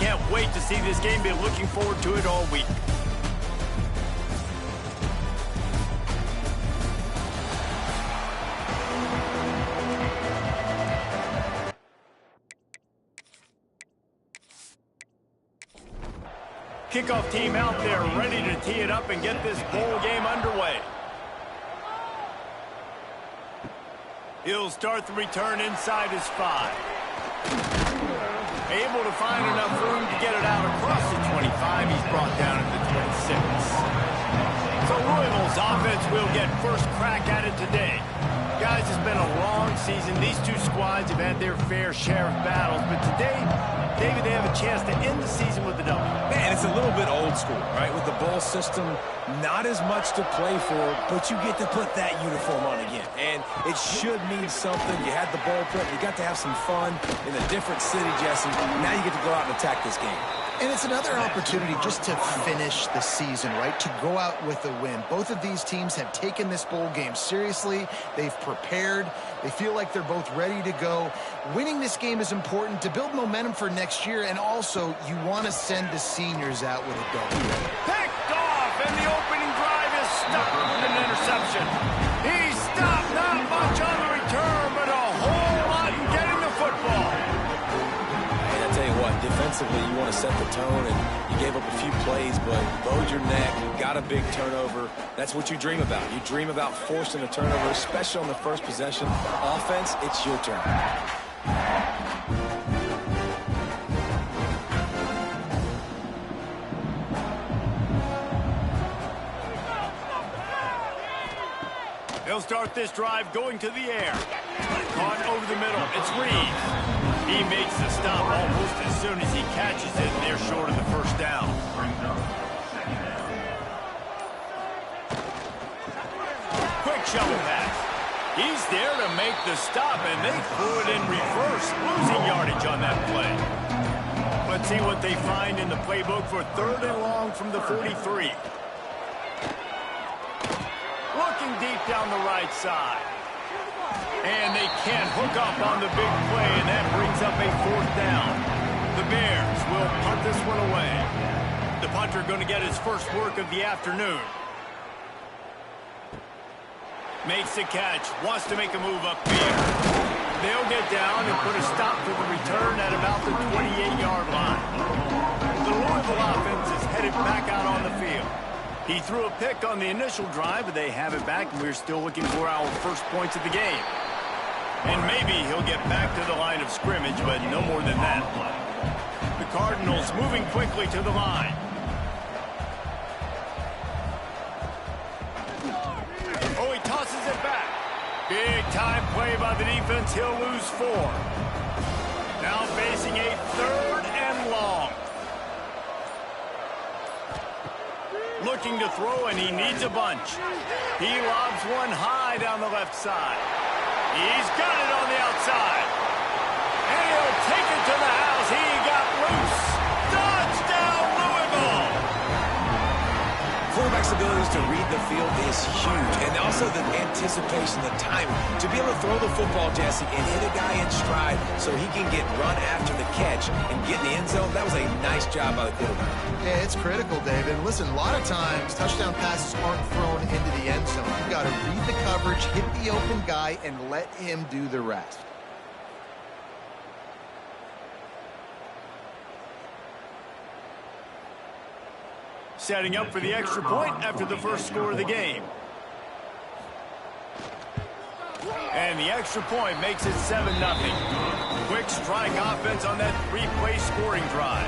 can't wait to see this game. Been looking forward to it all week. Kickoff team out there ready to tee it up and get this bowl game underway. He'll start the return inside his 5. Able to find enough room to get it out across the 25. He's brought down at the 26. So Louisville's offense will get first crack at it today. Guys, it's been a long season. These two squads have had their fair share of battles, but today, David, they have a chance to end the season with a W. Man, it's a little bit old school, right? With the bowl system, not as much to play for, but you get to put that uniform on again. And it should mean something. You had the bowl prep. You got to have some fun in a different city, Jesse. Now you get to go out and attack this game. And it's another opportunity just to finish the season, right? To go out with a win. Both of these teams have taken this bowl game seriously. They've prepared. They feel like they're both ready to go. Winning this game is important to build momentum for next year, and also you want to send the seniors out with a W. Picked off, and the opening drive is stopped with an interception. He stopped not much on the return, but a whole lot in getting the football. Defensively, you want to set the tone, and you gave up a few plays, but bowed your neck, you got a big turnover. That's what you dream about. You dream about forcing a turnover, especially on the first possession. Offense, it's your turn. They'll start this drive going to the air. Caught over the middle. It's Reed. He makes the stop almost as soon as he catches it, and they're short of the first down. Quick shovel pass. He's there to make the stop, and they threw it in reverse, losing yardage on that play. Let's see what they find in the playbook for 3rd and long from the 43. Looking deep down the right side. And they can't hook up on the big play, and that brings up a 4th down. The Bears will punt this one away. The punter going to get his first work of the afternoon. Makes the catch, wants to make a move up here. They'll get down and put a stop to the return at about the 28-yard line. The Louisville offense is headed back out on the field. He threw a pick on the initial drive, but they have it back, and we're still looking for our first points of the game. And maybe he'll get back to the line of scrimmage, but no more than that. The Cardinals moving quickly to the line. Oh, he tosses it back. Big time play by the defense. He'll lose 4. Now facing a 3rd and long. Looking to throw, and he needs a bunch. He lobs one high down the left side. He's got it on the outside. And he'll take it to the house. He got loose. Touchdown, Louisville! Quarterback's abilities to read the field is huge. And also the anticipation, the timing. To be able to throw the football, Jesse, and hit a guy in stride so he can get run after the catch and get in the end zone, that was a nice job by the quarterback. Yeah, it's critical, David. Listen, a lot of times touchdown passes aren't thrown into the end zone. You've got to read the coverage, hit the open guy, and let him do the rest. Setting up for the extra point after the first score of the game. And the extra point makes it 7-0. Quick strike offense on that 3-play scoring drive.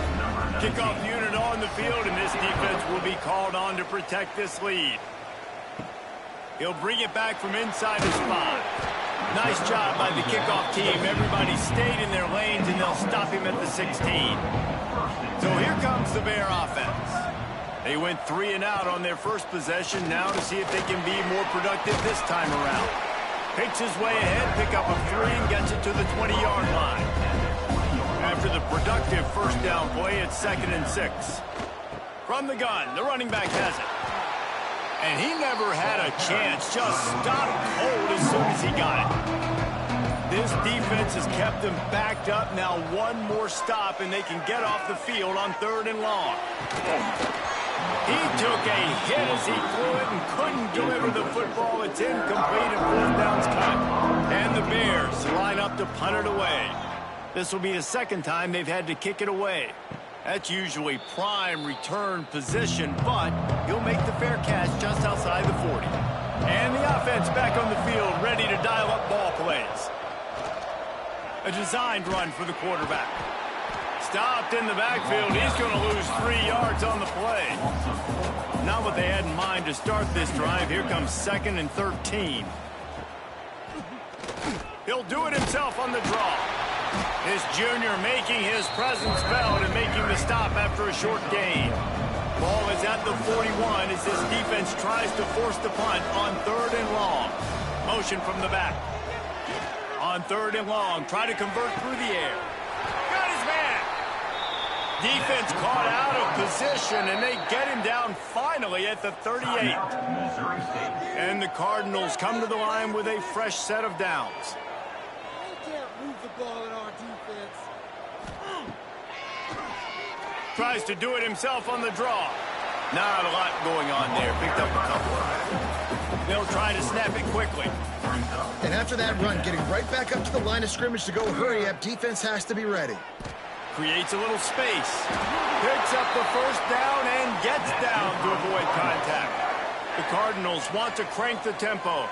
Kickoff unit on the field, and this defense will be called on to protect this lead. He'll bring it back from inside the spot. Nice job by the kickoff team. Everybody stayed in their lanes, and they'll stop him at the 16. So here comes the Bear offense. They went 3 and out on their first possession. Now to see if they can be more productive this time around. Picks his way ahead, pick up a 3, and gets it to the 20-yard line. After the productive first down play, it's 2nd and 6. From the gun, the running back has it. And he never had a chance, just stopped cold as soon as he got it. This defense has kept them backed up. Now one more stop, and they can get off the field on 3rd and long. He took a hit as he threw it and couldn't deliver the football. It's incomplete and 4th down's cut. And the Bears line up to punt it away. This will be the 2nd time they've had to kick it away. That's usually prime return position, but he'll make the fair catch just outside the 40. And the offense back on the field, ready to dial up ball plays. A designed run for the quarterback. Stopped in the backfield. He's going to lose 3 yards on the play. Not what they had in mind to start this drive. Here comes 2nd and 13. He'll do it himself on the draw. This junior making his presence felt and making the stop after a short gain. Ball is at the 41 as this defense tries to force the punt on 3rd and long. Motion from the back. On 3rd and long, try to convert through the air. Got his man. Defense caught out of position, and they get him down finally at the 38. And the Cardinals come to the line with a fresh set of downs. Move the ball in our defense. Tries to do it himself on the draw. Not a lot going on there. Picked up a couple. They'll try to snap it quickly. And after that run, getting right back up to the line of scrimmage to go hurry up, defense has to be ready. Creates a little space. Picks up the 1st down and gets down to avoid contact. The Cardinals want to crank the tempo.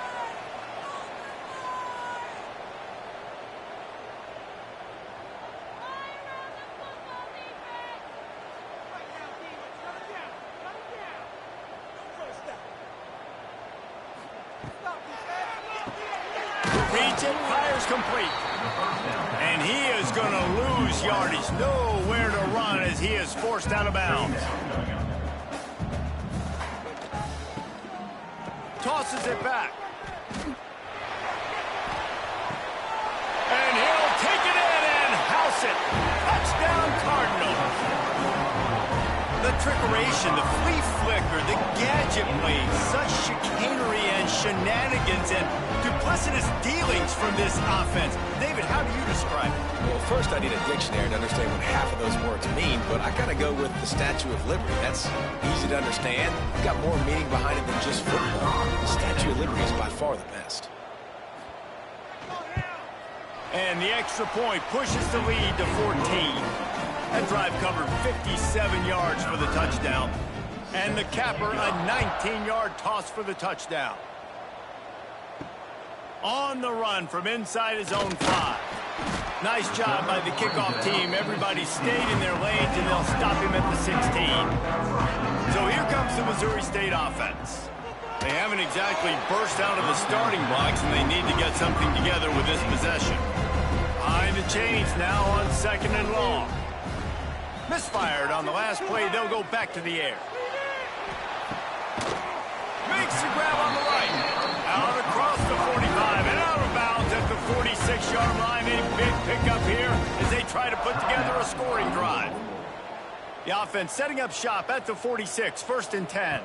Reach it, fires complete. And he is going to lose yardage. Nowhere to run as he is forced out of bounds. Tosses it back. And he'll take it in and house it. Touchdown Cardinals. The trickeration, the flea flicker, the gadget play, such chicanery and shenanigans and duplicitous dealings from this offense. David, how do you describe it? Well, first I need a dictionary to understand what half of those words mean, but I gotta go with the Statue of Liberty. That's easy to understand. It's got more meaning behind it than just football. The Statue of Liberty is by far the best. And the extra point pushes the lead to 14. That drive covered 57 yards for the touchdown. And the capper, a 19-yard toss for the touchdown. On the run from inside his own 5. Nice job by the kickoff team. Everybody stayed in their lanes, and they'll stop him at the 16. So here comes the Missouri State offense. They haven't exactly burst out of the starting blocks, and they need to get something together with this possession. Behind the chains now on 2nd and long. Misfired on the last play. They'll go back to the air. Makes the grab on the right. Out across the 45 and out of bounds at the 46-yard line. A big pickup here as they try to put together a scoring drive. The offense setting up shop at the 46, 1st and 10.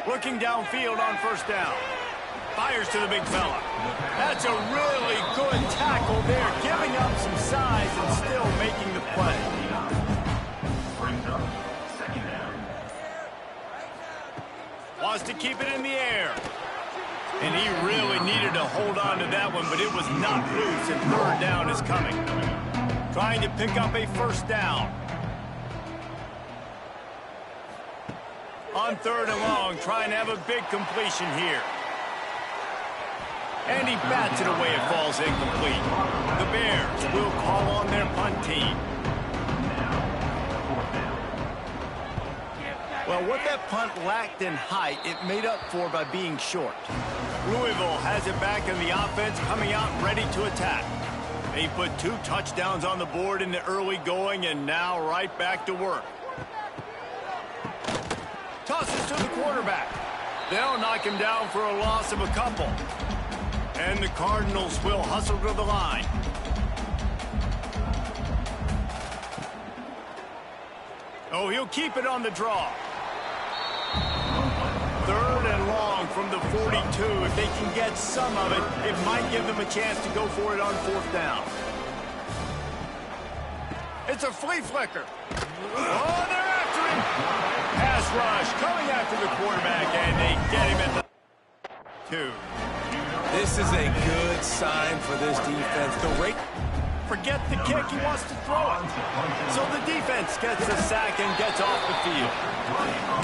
Looking downfield on 1st down. Fires to the big fella. That's a really good tackle there, giving up some size and still making the play. Wants to keep it in the air. And he really needed to hold on to that one, but it was knocked loose, and 3rd down is coming. Trying to pick up a 1st down. On 3rd and long, trying to have a big completion here. And he bats it away. It falls incomplete. The Bears will call on their punt team. Well, what that punt lacked in height, it made up for by being short. Louisville has it back in the offense, coming out ready to attack. They put 2 touchdowns on the board in the early going, and now right back to work. Tosses to the quarterback. They'll knock him down for a loss of a couple. And the Cardinals will hustle to the line. Oh, he'll keep it on the draw. 3rd and long from the the 42. If they can get some of it, it might give them a chance to go for it on 4th down. It's a flea flicker. Oh, they're after him. Pass rush coming after the quarterback, and they get him at the 2. This is a good sign for this defense. Forget the kick, he wants to throw it. So the defense gets a sack and gets off the field.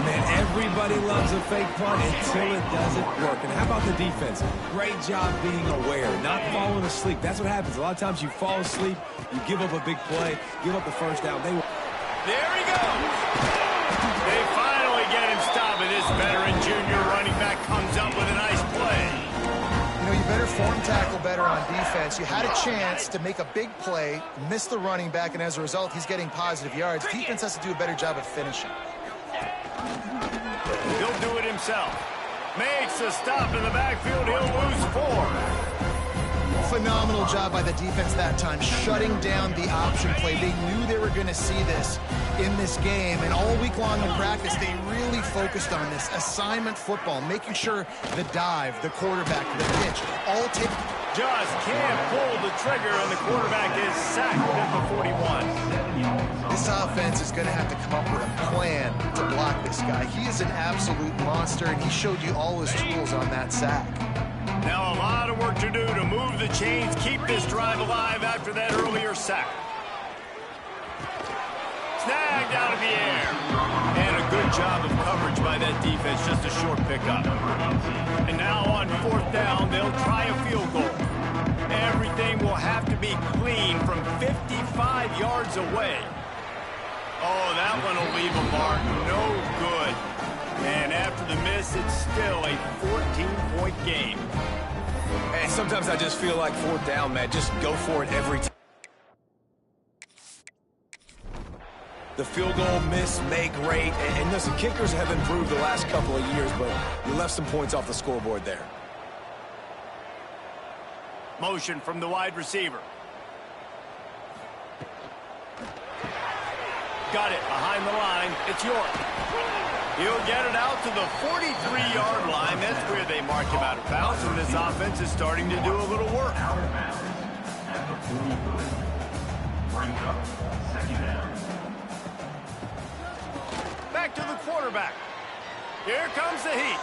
Man, everybody loves a fake punt until it doesn't work. And how about the defense? Great job being aware, not falling asleep. That's what happens. A lot of times you fall asleep, you give up a big play, give up the first down. There he goes. They finally get him stopped, and this veteran junior running back comes up with a nice play. You know, you better form tackle better on defense. You had a chance to make a big play, miss the running back, and as a result, he's getting positive yards. Defense has to do a better job of finishing. He'll do it himself. Makes a stop in the backfield. He'll lose 4. Phenomenal job by the defense that time, shutting down the option play. They knew they were going to see this in this game, and all week long in practice, they really focused on this assignment football, making sure the dive, the quarterback, the pitch, all take. Just can't pull the trigger, and the quarterback is sacked at the 41. This offense is going to have to come up with a plan to block this guy. He is an absolute monster, and he showed you all his tools on that sack. Now a lot of work to do to move the chains, keep this drive alive after that earlier sack. Snagged out of the air. And a good job of coverage by that defense, just a short pickup. And now on 4th down, they'll try a field goal. Everything will have to be clean from 55 yards away. Oh, that one will leave a mark. No good. And after the miss, it's still a 14-point game. And sometimes I just feel like 4th down, man. Just go for it every time. The field goal miss, make great. And listen, kickers have improved the last couple of years, but you left some points off the scoreboard there. Motion from the wide receiver. Got it behind the line. It's York. He'll get it out to the 43-yard line. That's where they marked him out of bounds, and this offense is starting to do a little work. Back to the quarterback. Here comes the heat.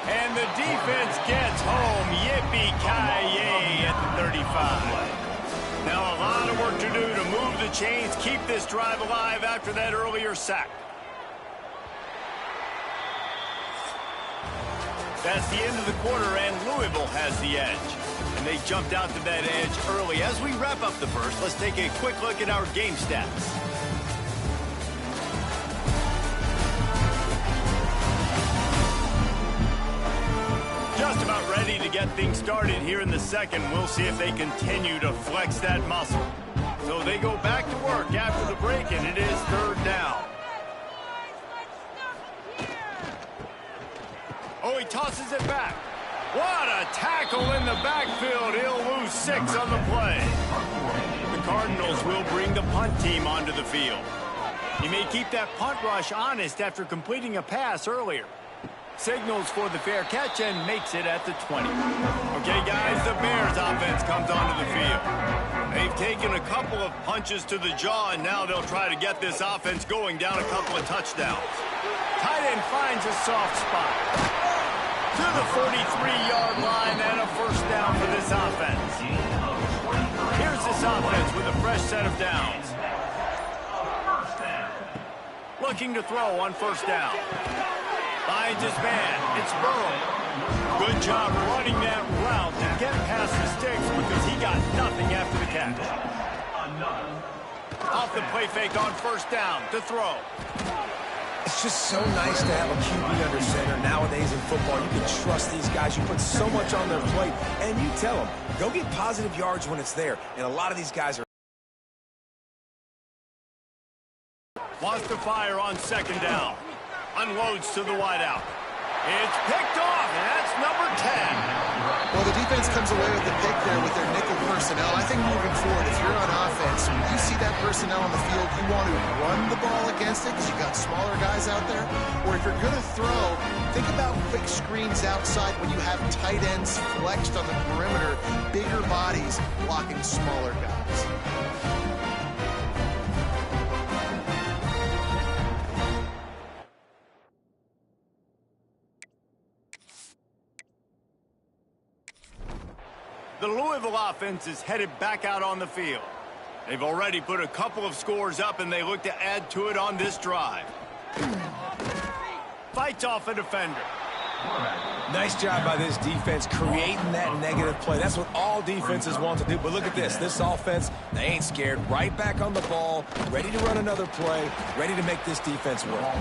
And the defense gets home. Yippee-ki-yay at the 35. Now a lot of work to do to move the chains, keep this drive alive after that earlier sack. That's the end of the quarter, and Louisville has the edge. And they jumped out to that edge early. As we wrap up the first, let's take a quick look at our game stats. Just about ready to get things started here in the second. We'll see if they continue to flex that muscle. So they go back to work after the break, and it is 3rd down. Oh, he tosses it back. What a tackle in the backfield. He'll lose 6 on the play. The Cardinals will bring the punt team onto the field. He may keep that punt rush honest after completing a pass earlier. Signals for the fair catch and makes it at the 20. Okay, guys, the Bears offense comes onto the field. They've taken a couple of punches to the jaw, and now they'll try to get this offense going down a couple of touchdowns. Tight end finds a soft spot. To the 43-yard line and a 1st down for this offense. Here's this offense with a fresh set of downs. Looking to throw on 1st down. Finds his man. It's Burrow. Good job running that route to get past the sticks because he got nothing after the catch. Off the play fake on 1st down to throw. It's just so nice to have a QB under center. Nowadays in football, you can trust these guys. You put so much on their plate, and you tell them, go get positive yards when it's there. And a lot of these guys are... Wants to fire on 2nd down. Unloads to the wideout. It's picked off, and that's number 10. Well, the defense comes away with the pick there with their nickel personnel. I think moving forward, if you're on offense, when you see that personnel on the field, you want to run the ball against it because you got smaller guys out there. Or if you're going to throw, think about quick screens outside when you have tight ends flexed on the perimeter, bigger bodies blocking smaller guys. The Louisville offense is headed back out on the field. They've already put a couple of scores up, and they look to add to it on this drive. Fights off a defender. Nice job by this defense creating that negative play. That's what all defenses want to do. But look at this. This offense, they ain't scared. Right back on the ball, ready to run another play, ready to make this defense work.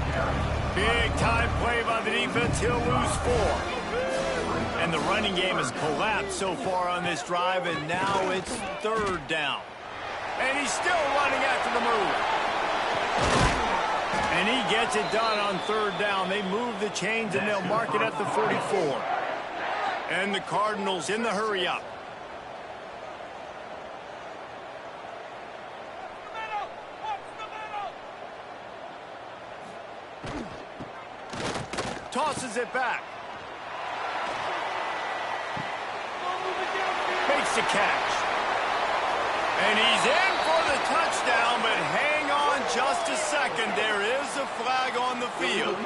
Big time play by the defense. He'll lose 4. And the running game has collapsed so far on this drive, and now it's 3rd down. And he's still running after the move. And he gets it done on 3rd down. They move the chains, and they'll mark it at the 44. And the Cardinals in the hurry-up. Tosses it back. Makes the catch. And he's in for the touchdown, but hang on just a second. There is a flag on the field.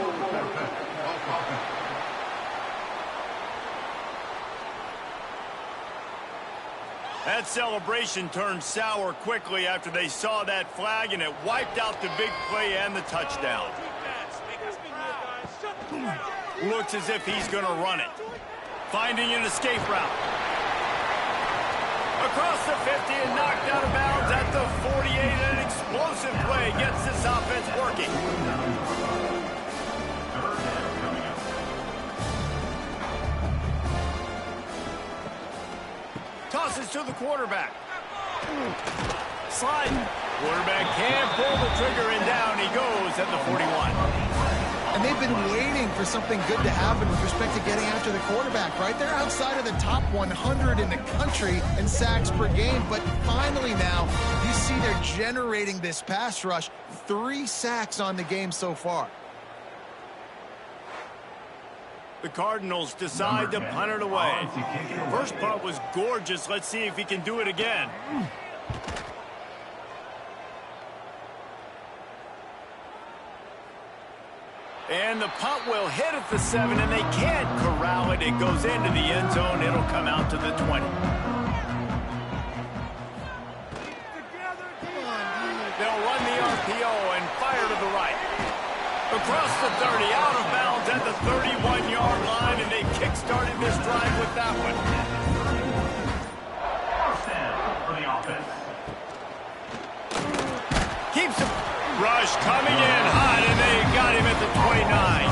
That celebration turned sour quickly after they saw that flag, and it wiped out the big play and the touchdown. Looks as if he's going to run it. Finding an escape route. Across the 50 and knocked out of bounds at the 48. An explosive play gets this offense working. Tosses to the quarterback. Sliding. Quarterback can't pull the trigger, and down he goes at the 41. And they've been waiting for something good to happen with respect to getting after the quarterback, right? They're outside of the top 100 in the country in sacks per game, but finally now you see they're generating this pass rush. 3 sacks on the game so far. The Cardinals decide to punt it away. First punt was gorgeous. Let's see if he can do it again. And the punt will hit at the 7, and they can't corral it. It goes into the end zone. It'll come out to the 20. They'll run the RPO and fire to the right. Across the 30, out of bounds at the 31-yard line, and they've kick-started this drive with that one. First down for the offense. Keeps the rush coming in hot, and they got him at the 29.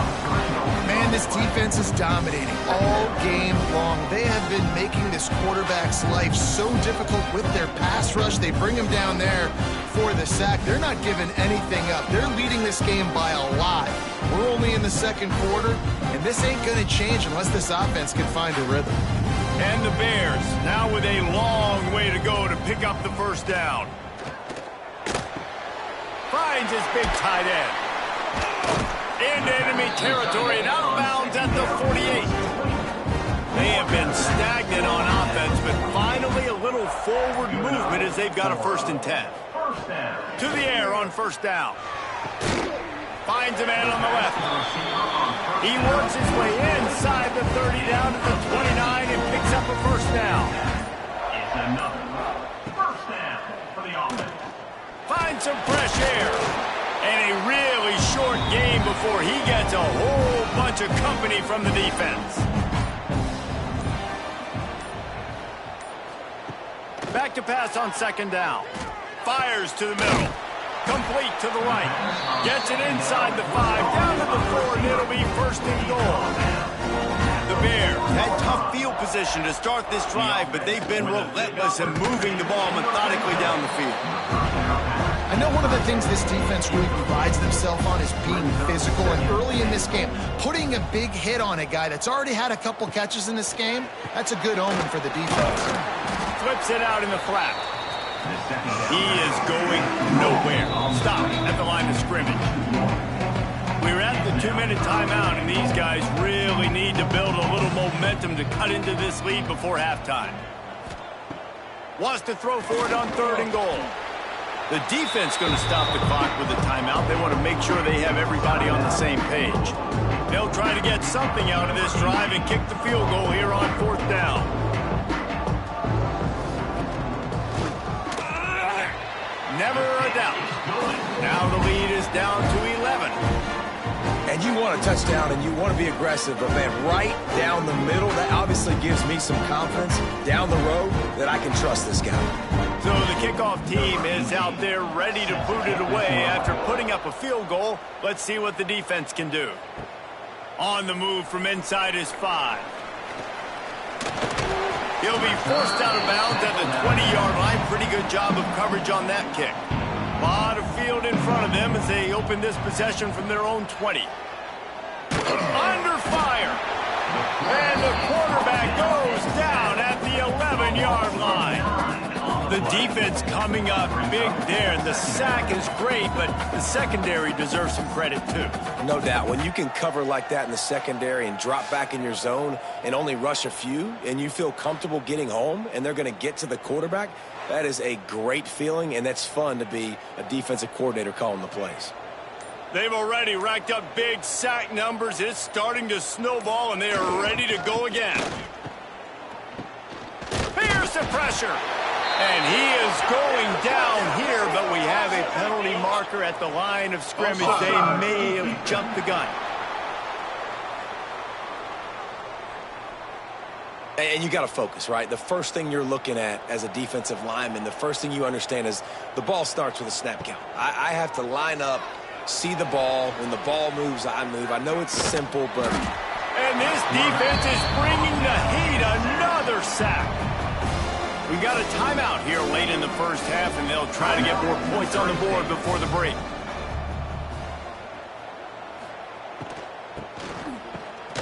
Man, this defense is dominating all game long. They have been making this quarterback's life so difficult with their pass rush. They bring him down there for the sack. They're not giving anything up. They're leading this game by a lot. We're only in the 2nd quarter, and this ain't going to change unless this offense can find a rhythm. And the Bears now with a long way to go to pick up the 1st down. Finds his big tight end. Into enemy territory and out of bounds at the 48. They have been stagnant on offense, but finally a little forward movement as they've got a 1st and 10. To the air on 1st down. Finds a man on the left. He works his way inside the 30 down to the 29 and picks up a 1st down. It's another 1st down for the offense. Finds some fresh air. And a really short game before he gets a whole bunch of company from the defense. Back to pass on 2nd down. Fires to the middle. Complete to the right. Gets it inside the 5. Down to the 4, and it'll be 1st and goal. The Bears had tough field position to start this drive, but they've been relentless in moving the ball methodically down the field. I know one of the things this defense really provides themselves on is being physical, and early in this game, putting a big hit on a guy that's already had a couple catches in this game, that's a good omen for the defense. Flips it out in the flat. He is going nowhere. Stop at the line of scrimmage. We're at the 2-minute timeout, and these guys really need to build a little momentum to cut into this lead before halftime. Wants to throw for it on 3rd and goal. The defense going to stop the clock with a timeout. They want to make sure they have everybody on the same page. They'll try to get something out of this drive and kick the field goal here on 4th down. Never a doubt. Now the lead is down to 11. And you want a touchdown and you want to be aggressive, but man, right down the middle, that obviously gives me some confidence down the road that I can trust this guy. So the kickoff team is out there ready to boot it away after putting up a field goal. Let's see what the defense can do. On the move from inside his 5. He'll be forced out of bounds at the 20-yard line. Pretty good job of coverage on that kick. A lot of field in front of them as they open this possession from their own 20. Under fire. And the quarterback goes down at the 11-yard line. The defense coming up big there. The sack is great, but the secondary deserves some credit too. No doubt. When you can cover like that in the secondary and drop back in your zone and only rush a few, and you feel comfortable getting home and they're going to get to the quarterback, that is a great feeling, and that's fun to be a defensive coordinator calling the plays. They've already racked up big sack numbers. It's starting to snowball, and they are ready to go again. Here's the pressure. And he is going down here, but we have a penalty marker at the line of scrimmage. They may have jumped the gun. And you got to focus, right? The first thing you're looking at as a defensive lineman, the first thing you understand is the ball starts with a snap count. I have to line up, see the ball. When the ball moves, I move. I know it's simple, but... And this defense is bringing the heat. Another sack. We've got a timeout here late in the first half, and they'll try to get more points on the board before the break.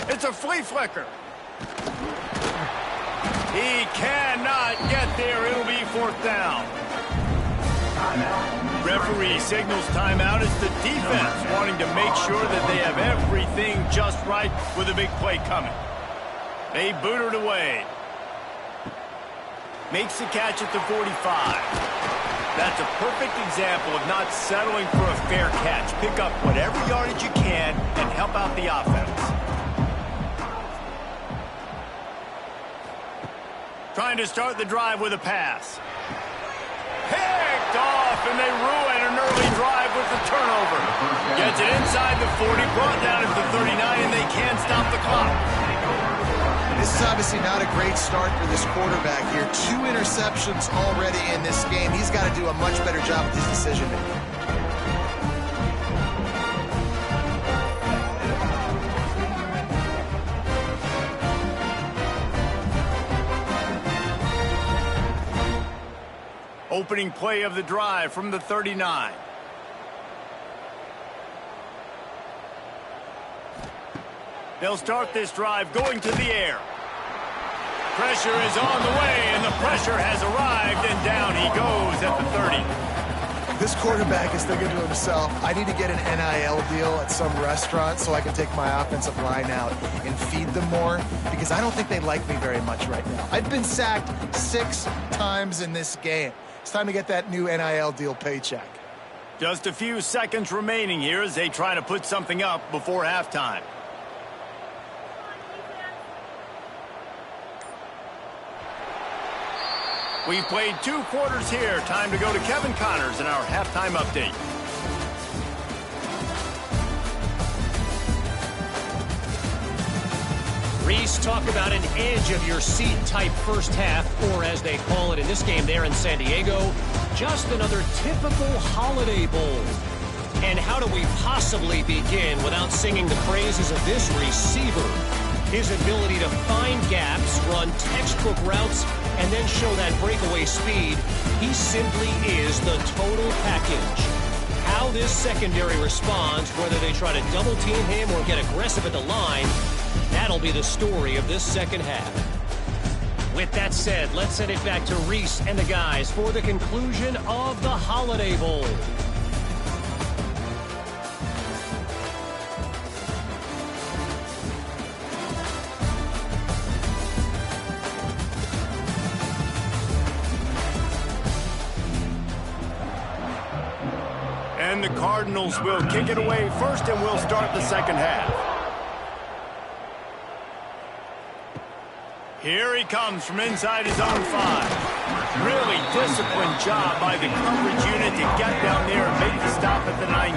It's a flea flicker. He cannot get there. It'll be 4th down. Referee signals timeout. It's the defense wanting to make sure that they have everything just right with a big play coming. They boot it away. Makes the catch at the 45. That's a perfect example of not settling for a fair catch. Pick up whatever yardage you can and help out the offense. Trying to start the drive with a pass. Picked off, and they ruin an early drive with the turnover. Gets it inside the 40, brought down at the 39, and they can't stop the clock. This is obviously not a great start for this quarterback here. 2 interceptions already in this game. He's got to do a much better job with his decision-making. Opening play of the drive from the 39. They'll start this drive going to the air. Pressure is on the way, and the pressure has arrived, and down he goes at the 30. This quarterback is thinking to himself, I need to get an NIL deal at some restaurant so I can take my offensive line out and feed them more, because I don't think they like me very much right now. I've been sacked 6 times in this game. It's time to get that new NIL deal paycheck. Just a few seconds remaining here as they try to put something up before halftime. We've played 2 quarters here. Time to go to Kevin Connors in our halftime update. Reese, talk about an edge-of-your-seat type first half, or as they call it in this game there in San Diego, just another typical Holiday Bowl. And how do we possibly begin without singing the praises of this receiver? His ability to find gaps, run textbook routes, and then show that breakaway speed. He simply is the total package. how this secondary responds, whether they try to double-team him or get aggressive at the line, that'll be the story of this second half. With that said, let's send it back to Reese and the guys for the conclusion of the Holiday Bowl. And the Cardinals will kick it away first, and we'll start the second half. Here he comes from inside his own 5. Really disciplined job by the coverage unit to get down there and make the stop at the 19.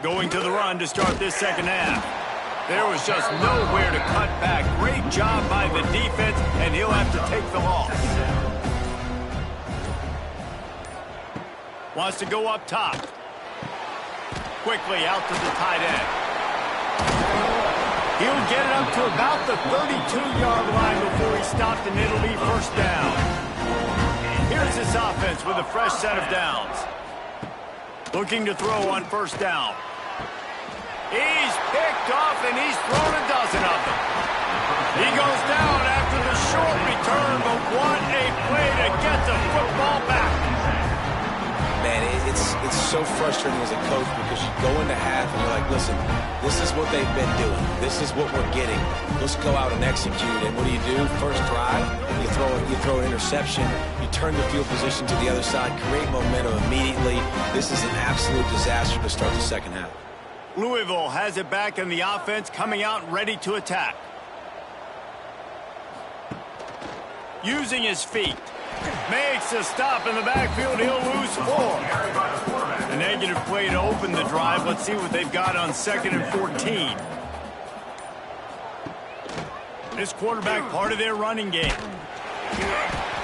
Going to the run to start this second half. There was just nowhere to cut back. Great job by the defense, and he'll have to take the loss. Wants to go up top. Quickly out to the tight end. He'll get it up to about the 32-yard line before he stopped, and it'll be first down. Here's this offense with a fresh set of downs. Looking to throw on first down. He's picked off, and he's thrown a dozen of them. He goes down after the short return, but what a play to get the football back. Man, it's so frustrating as a coach because you go into half and you're like, listen, this is what they've been doing. This is what we're getting. Let's go out and execute. And what do? First drive, you throw an interception, you turn the field position to the other side, create momentum immediately. This is an absolute disaster to start the second half. Louisville has it back in the offense, coming out ready to attack. Using his feet. Makes a stop in the backfield. He'll lose 4. A negative play to open the drive. Let's see what they've got on 2nd and 14. This quarterback part of their running game.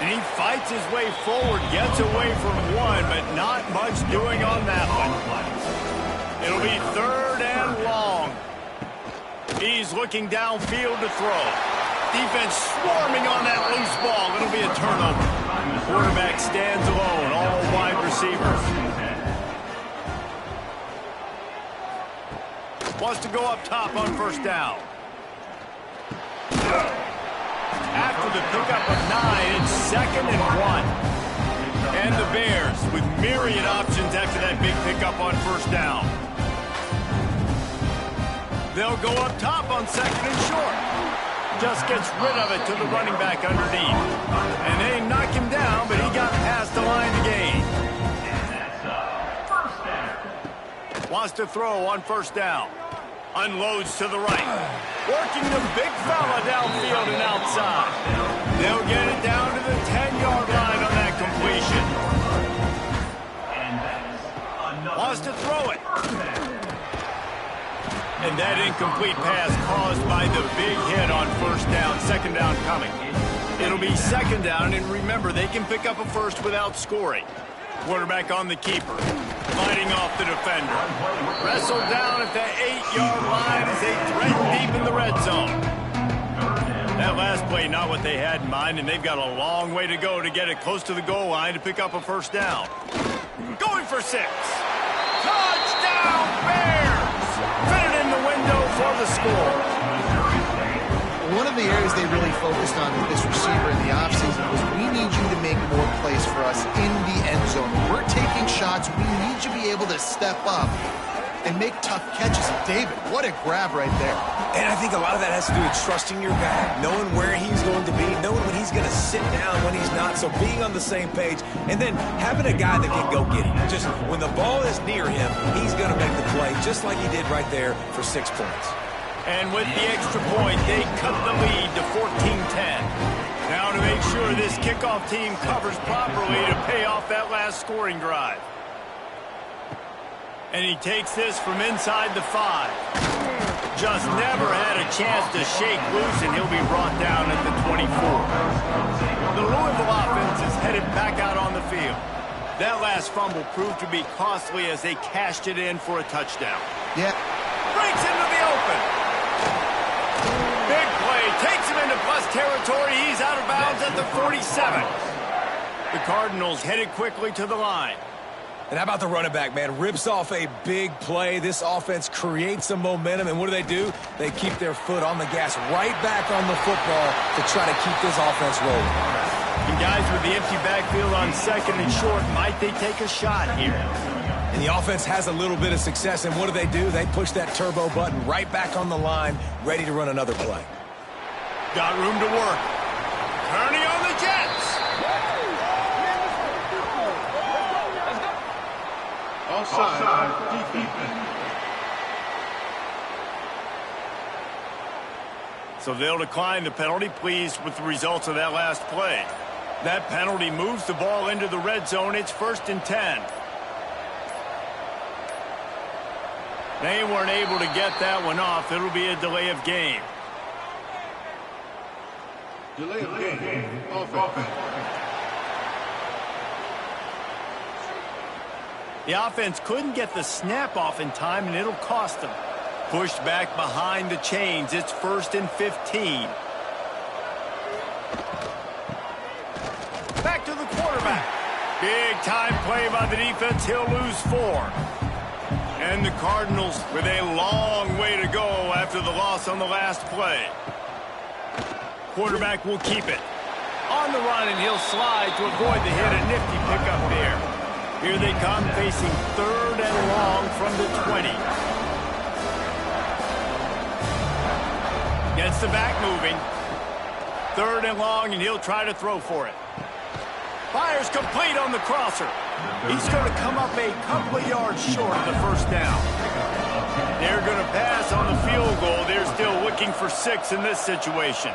And he fights his way forward, gets away from one, but not much doing on that one. It'll be 3rd and long. He's looking downfield to throw. Defense swarming on that loose ball. It'll be a turnover. Quarterback stands alone, all wide receivers. Wants to go up top on first down. After the pickup of 9, it's 2nd and 1. And the Bears with myriad options after that big pickup on first down. They'll go up top on 2nd and short. Just gets rid of it to the running back underneath. And they knock him down, but he got past the line to gain. Wants to throw on first down. Unloads to the right. Working the big fella downfield and outside. They'll get it down to the 10-yard line on that completion. Wants to throw it. And that incomplete pass caused by the big hit on first down. 2nd down coming. It'll be 2nd down, and remember, they can pick up a first without scoring. Quarterback on the keeper. Fighting off the defender. Wrestled down at the 8-yard line as they threaten deep in the red zone. That last play, not what they had in mind, and they've got a long way to go to get it close to the goal line to pick up a first down. Going for 6. Touchdown, Bears! Fit it in the window for the score. One of the areas they really focused on with this receiver in the offseason was we need you to make more plays for us in the end zone. We're taking shots. We need you to be able to step up and make tough catches. David, what a grab right there. And I think a lot of that has to do with trusting your guy, knowing where he's going to be, knowing when he's going to sit down, when he's not, so being on the same page, and then having a guy that can go get him. Just when the ball is near him, he's going to make the play, just like he did right there for 6 points. And with the extra point, they cut the lead to 14-10. Now to make sure this kickoff team covers properly to pay off that last scoring drive. And he takes this from inside the 5. Just never had a chance to shake loose, and he'll be brought down at the 24. The Louisville offense is headed back out on the field. That last fumble proved to be costly as they cashed it in for a touchdown. Yeah. Breaks into the open. Big play. Takes him into plus territory. He's out of bounds at the 47. The Cardinals headed quickly to the line. And how about the running back, man? Rips off a big play. This offense creates some momentum, and what do? They keep their foot on the gas right back on the football to try to keep this offense rolling. And guys with the empty backfield on second and short, might they take a shot here? And the offense has a little bit of success, and what do? They push that turbo button right back on the line, ready to run another play. Got room to work. Turning on the Jets. Offside defense. So they'll decline the penalty, pleased with the results of that last play. That penalty moves the ball into the red zone. It's 1st and 10. They weren't able to get that one off. It'll be a delay of game. Delay of game. Offense. The offense couldn't get the snap off in time, and it'll cost them. Pushed back behind the chains. It's 1st and 15. Back to the quarterback. Big time play by the defense. He'll lose 4. And the Cardinals with a long way to go after the loss on the last play. Quarterback will keep it. On the run, and he'll slide to avoid the hit. A nifty pickup there. Here they come, facing 3rd and long from the 20. Gets the back moving. 3rd and long, and he'll try to throw for it. Fires complete on the crosser. He's going to come up a couple of yards short of the 1st down. They're going to pass on the field goal. They're still looking for 6 in this situation.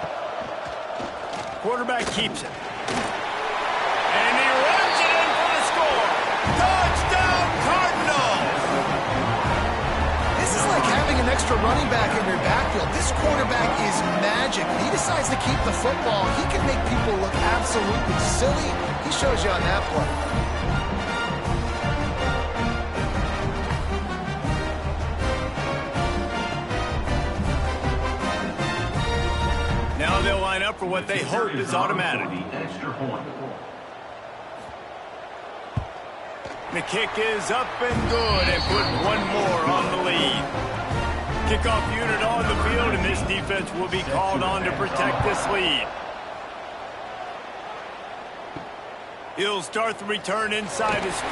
Quarterback keeps it. And he runs it in for the score. Touchdown, Cardinals! This is like having an extra running back in your backfield. This quarterback is magic. When he decides to keep the football, he can make people look absolutely silly. He shows you on that play. Now they'll line up for what they hope is automatic. The kick is up and good, and put one more on the lead. Kickoff unit on the field, and this defense will be called on to protect this lead. He'll start the return inside his 5.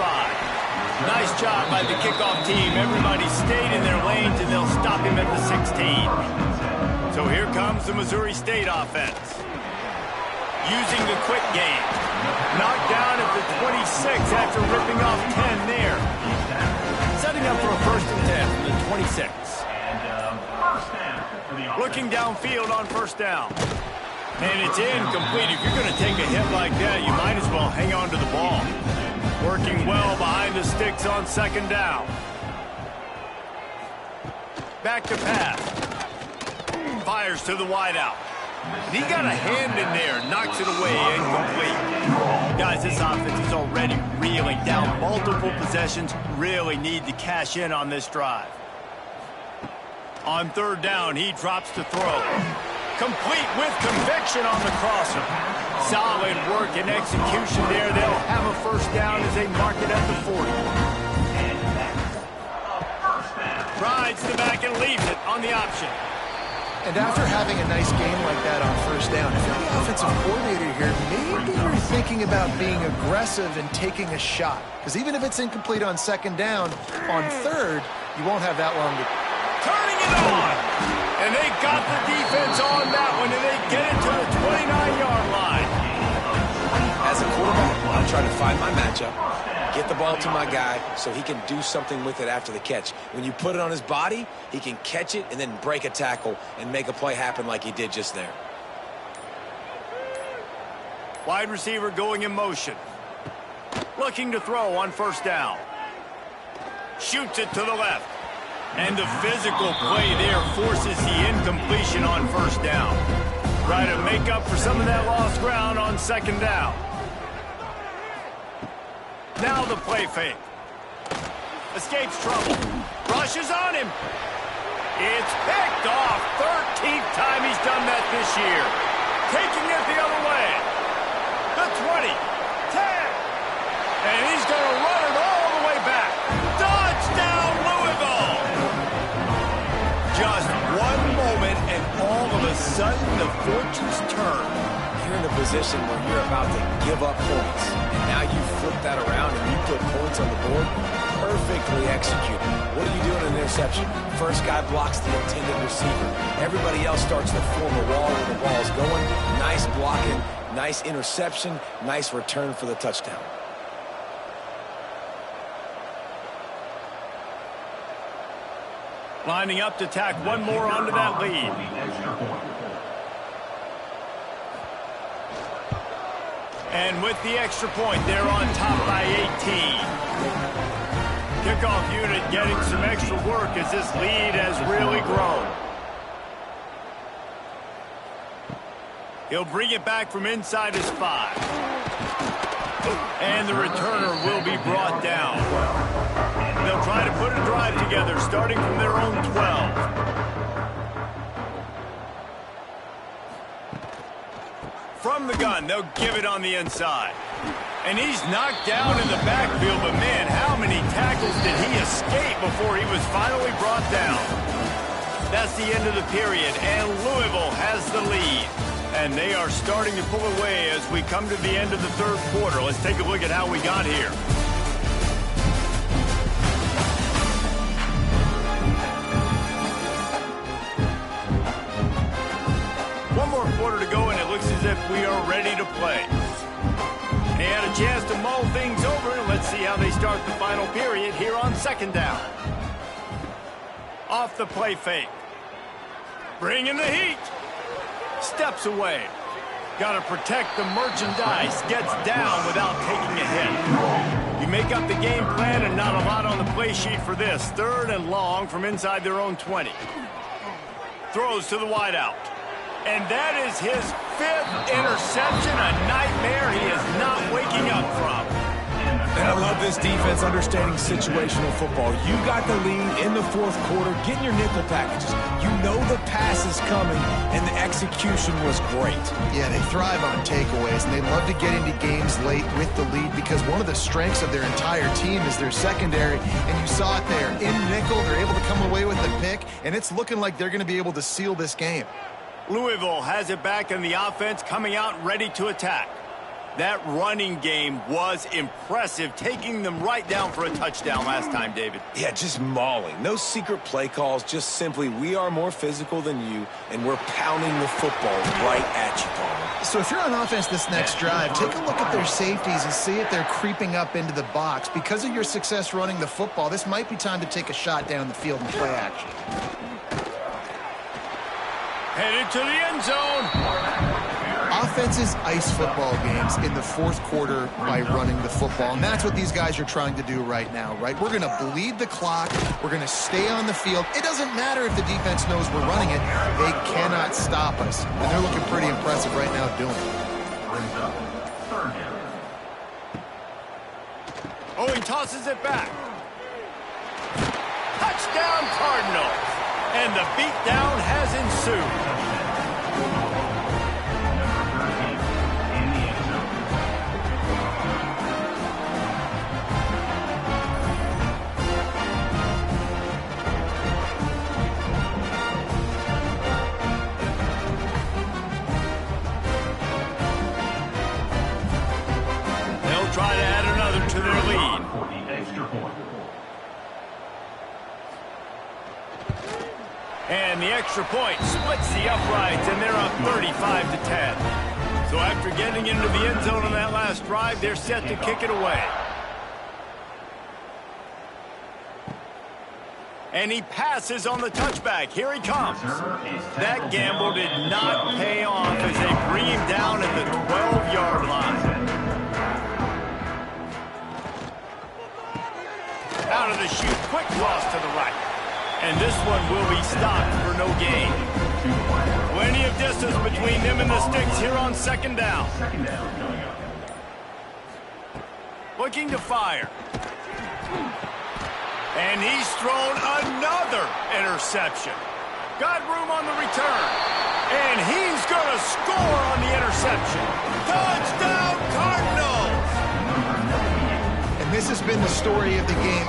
Nice job by the kickoff team. Everybody stayed in their lanes, and they'll stop him at the 16. So here comes the Missouri State offense. Using the quick game. Knocked down at the 26 after ripping off 10 there. Setting up for a 1st and 10 from the 26. Looking downfield on 1st down. And it's incomplete. If you're going to take a hit like that, you might as well hang on to the ball. Working well behind the sticks on 2nd down. Back to pass. Fires to the wideout. He got a hand in there, knocks it away, incomplete. Guys, this offense is already reeling down multiple possessions. Really need to cash in on this drive. On 3rd down, he drops to throw. Complete with conviction on the crosser. Solid work and execution there. They'll have a 1st down as they mark it at the 40. Rides the back and leaves it on the option. And after having a nice game like that on 1st down, if you're the offensive coordinator here, maybe you're thinking about being aggressive and taking a shot. Because even if it's incomplete on 2nd down, on 3rd, you won't have that long to... Turning it on! And they got the defense on that one, and they get it to the 29-yard line. As a quarterback, I'm trying to find my matchup, get the ball to my guy so he can do something with it after the catch. When you put it on his body, he can catch it and then break a tackle and make a play happen like he did just there. Wide receiver going in motion. Looking to throw on 1st down. Shoots it to the left. And the physical play there forces the incompletion on 1st down. Try to make up for some of that lost ground on 2nd down. Now the play fake. Escapes trouble. Rushes on him. It's picked off. 13th time he's done that this year. Taking it the other way. The 20. 10. sudden, the fortunes turn. You're in a position where you're about to give up points. And now you flip that around and you put points on the board. Perfectly executed. What do you do in an interception? First guy blocks the intended receiver. Everybody else starts to form a wall where the ball's going. Nice blocking, nice interception, nice return for the touchdown. Lining up to tack one more onto that lead. And with the extra point, they're on top by 18. Kickoff unit getting some extra work as this lead has really grown. He'll bring it back from inside his 5. And the returner will be brought down. They'll try to put a drive together, starting from their own 12. From the gun, they'll give it on the inside. And he's knocked down in the backfield, but man, how many tackles did he escape before he was finally brought down? That's the end of the period, and Louisville has the lead. And they are starting to pull away as we come to the end of the third quarter. Let's take a look at how we got here. One more quarter to go, and it looks as if we are ready to play. They had a chance to mull things over, and let's see how they start the final period here on second down. Off the play fake. Bringing the heat. Steps away. Got to protect the merchandise. Gets down without taking a hit. You make up the game plan and not a lot on the play sheet for this. Third and long from inside their own 20. Throws to the wideout. And that is his 5th interception, a nightmare he is not waking up from. And I love this defense understanding situational football. You got the lead in the fourth quarter, getting your nickel packages. You know the pass is coming, and the execution was great. Yeah, they thrive on takeaways, and they love to get into games late with the lead because one of the strengths of their entire team is their secondary, and you saw it there. In nickel, they're able to come away with the pick, and it's looking like they're going to be able to seal this game. Louisville has it back in the offense, coming out ready to attack. That running game was impressive, taking them right down for a touchdown last time, David. Yeah, just mauling. No secret play calls, just simply we are more physical than you, and we're pounding the football right at you, Palmer. So if you're on offense this next drive, take a look at their safeties and see if they're creeping up into the box. Because of your success running the football, this might be time to take a shot down the field and play action. Headed to the end zone. Offenses ice football games in the fourth quarter by running the football, and that's what these guys are trying to do right now, right? We're going to bleed the clock. We're going to stay on the field. It doesn't matter if the defense knows we're running it. They cannot stop us, and they're looking pretty impressive right now doing it. Oh, he tosses it back. Touchdown, Cardinals. And the beatdown has ensued. Try to add another to their lead. And the extra point splits the uprights, and they're up 35-10. So after getting into the end zone on that last drive, they're set to kick it away. And he passes on the touchback. Here he comes. That gamble did not pay off as they bring him down at the 12-yard line. Out of the chute, quick cross to the right. And this one will be stopped for no gain. Plenty of distance between them and the sticks here on second down. Looking to fire. And he's thrown another interception. Got room on the return. And he's going to score on the interception. Touchdown, Cardinals! And this has been the story of the game.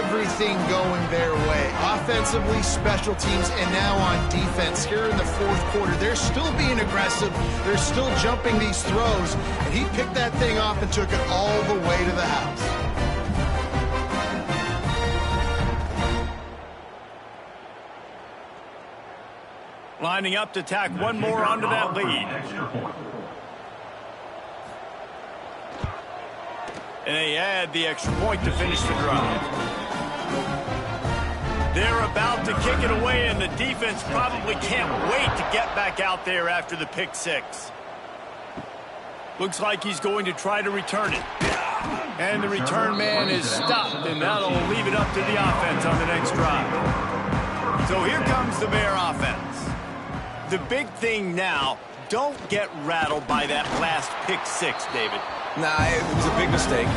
Every everything going their way. Offensively, special teams, and now on defense. Here in the fourth quarter, they're still being aggressive. They're still jumping these throws. And he picked that thing off and took it all the way to the house. Lining up to tack one more onto that lead. And they add the extra point to finish the drive. They're about to kick it away, and the defense probably can't wait to get back out there after the pick six. Looks like he's going to try to return it. And the return man is stopped, and that'll leave it up to the offense on the next drive. So here comes the Bear offense. The big thing now, don't get rattled by that last pick six, David. Nah, it was a big mistake.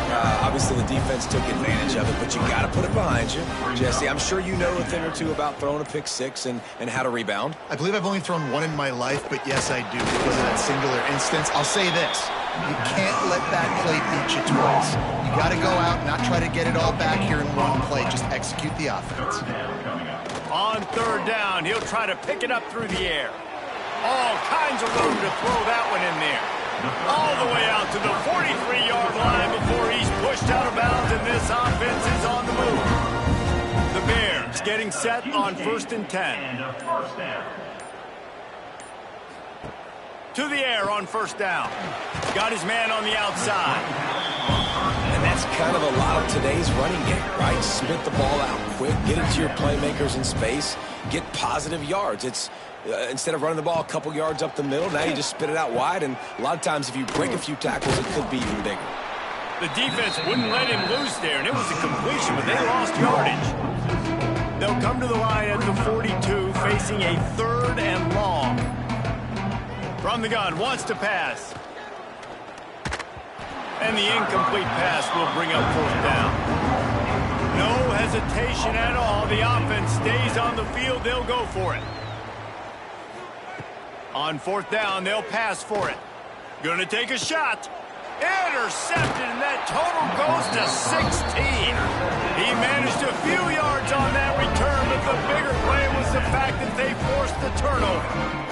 Obviously, the defense took advantage of it, but you got to put it behind you. Jesse, I'm sure you know a thing or two about throwing a pick six and how to rebound. I believe I've only thrown one in my life, but yes, I do because of that singular instance. I'll say this. You can't let that play beat you twice. You got to go out and not try to get it all back here in one play. Just execute the offense. On third down, he'll try to pick it up through the air. All kinds of room to throw that one in there. All the way out to the 43-yard line before he's pushed out of bounds, and this offense is on the move. The Bears getting set on 1st and 10. To the air on 1st down. Got his man on the outside. And that's kind of a lot of today's running game, right? Spit the ball out quick, get it to your playmakers in space, get positive yards. It's instead of running the ball a couple yards up the middle, now you just spit it out wide, and a lot of times if you break a few tackles, it could be even bigger. The defense wouldn't let him loose there, and it was a completion, but they lost yardage. They'll come to the line at the 42, facing a 3rd and long. From the gun, wants to pass. And the incomplete pass will bring up 4th down. No hesitation at all. The offense stays on the field. They'll go for it. On 4th down, they'll pass for it. Going to take a shot. Intercepted, and that total goes to 16. He managed a few yards on that return, but the bigger play was the fact that they forced the turnover.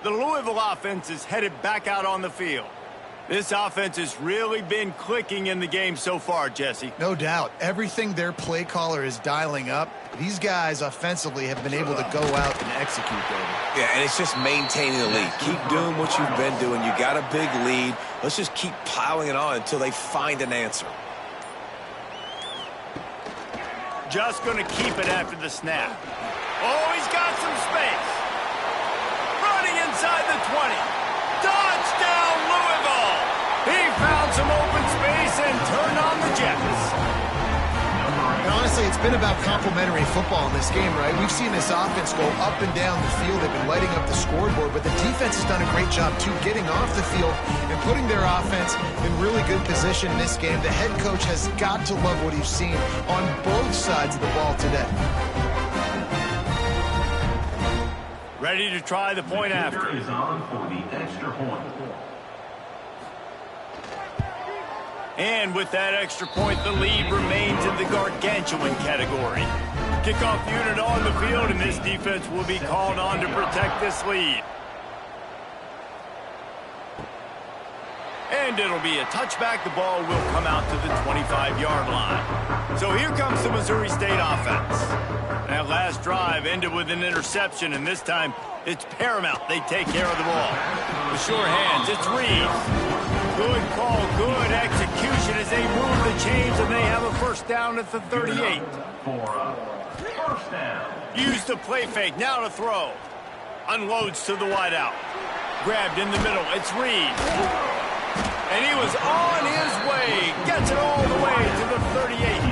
The Louisville offense is headed back out on the field. This offense has really been clicking in the game so far, Jesse. No doubt. Everything their play caller is dialing up, these guys offensively have been able to go out and execute, David. Yeah, and it's just maintaining the lead. Keep doing what you've been doing. You got a big lead. Let's just keep piling it on until they find an answer. Just going to keep it after the snap. Oh, he's got some space. Inside the 20. Touchdown, Louisville! He found some open space and turned on the Jets. And honestly, it's been about complementary football in this game, right? We've seen this offense go up and down the field. They've been lighting up the scoreboard, but the defense has done a great job, too, getting off the field and putting their offense in really good position in this game. The head coach has got to love what he's seen on both sides of the ball today. Ready to try the point after. Is on for the extra point. And with that extra point, the lead remains in the gargantuan category. Kickoff unit on the field, and this defense will be called on to protect this lead. And it'll be a touchback. The ball will come out to the 25-yard line. So here comes the Missouri State offense. That last drive ended with an interception, and this time it's paramount they take care of the ball. With sure hands, it's Reeves. Good call, good execution as they move the chains, and they have a 1st down at the 38. For a 1st down. Use the play fake, now to throw. Unloads to the wideout. Grabbed in the middle, it's Reeves. And he was on his way. Gets it all the way to the 38.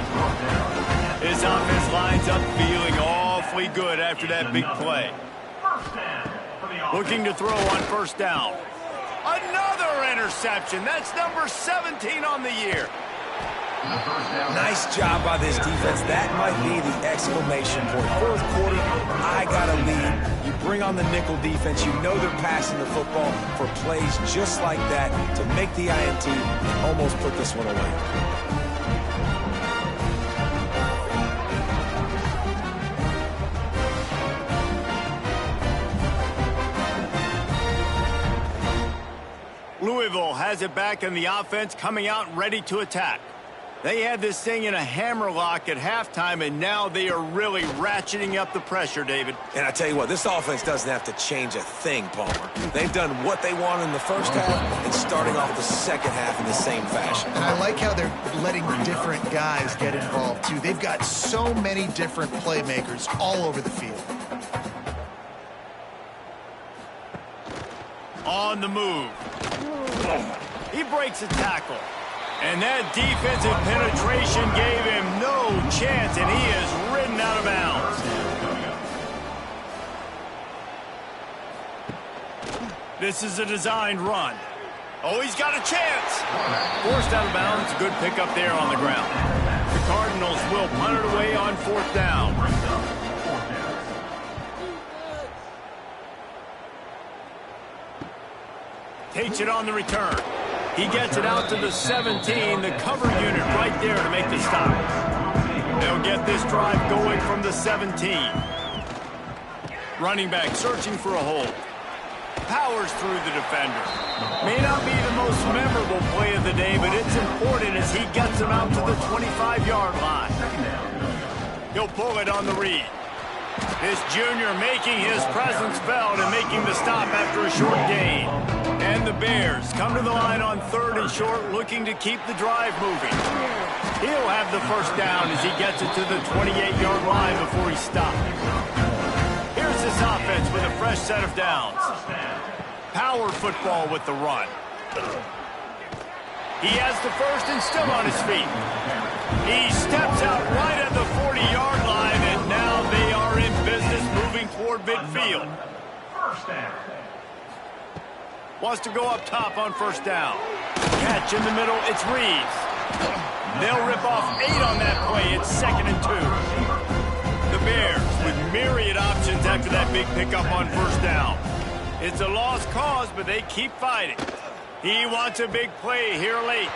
His offense lines up feeling awfully good after that big play. Looking to throw on 1st down. Another interception. That's number 17 on the year. Nice job by this defense. That might be the exclamation point. Fourth quarter, I got a lead. You bring on the nickel defense. You know they're passing the football for plays just like that to make the INT and almost put this one away. Louisville has it back in the offense, coming out ready to attack. They had this thing in a hammerlock at halftime, and now they are really ratcheting up the pressure, David. And I tell you what, this offense doesn't have to change a thing, Palmer. They've done what they want in the first half and starting off the second half in the same fashion. And I like how they're letting different guys get involved, too. They've got so many different playmakers all over the field. On the move. He breaks a tackle. And that defensive penetration gave him no chance, and he is ridden out of bounds. This is a designed run. Oh, he's got a chance. Forced out of bounds. Good pickup there on the ground. The Cardinals will punt it away on fourth down. Takes it on the return. He gets it out to the 17, the cover unit right there to make the stop. They'll get this drive going from the 17. Running back searching for a hole. Powers through the defender. May not be the most memorable play of the day, but it's important as he gets him out to the 25-yard line. He'll pull it on the read. This junior making his presence felt and making the stop after a short gain. And the Bears come to the line on third and short, looking to keep the drive moving. He'll have the first down as he gets it to the 28-yard line before he stops. Here's his offense with a fresh set of downs. Power football with the run. He has the first and still on his feet. He steps out right at the 40-yard line, and now they are in business moving toward midfield. First down. Wants to go up top on first down. Catch in the middle, it's Reeves. They'll rip off 8 on that play. It's 2nd and 2. The Bears with myriad options after that big pickup on first down. It's a lost cause, but they keep fighting. He wants a big play here late.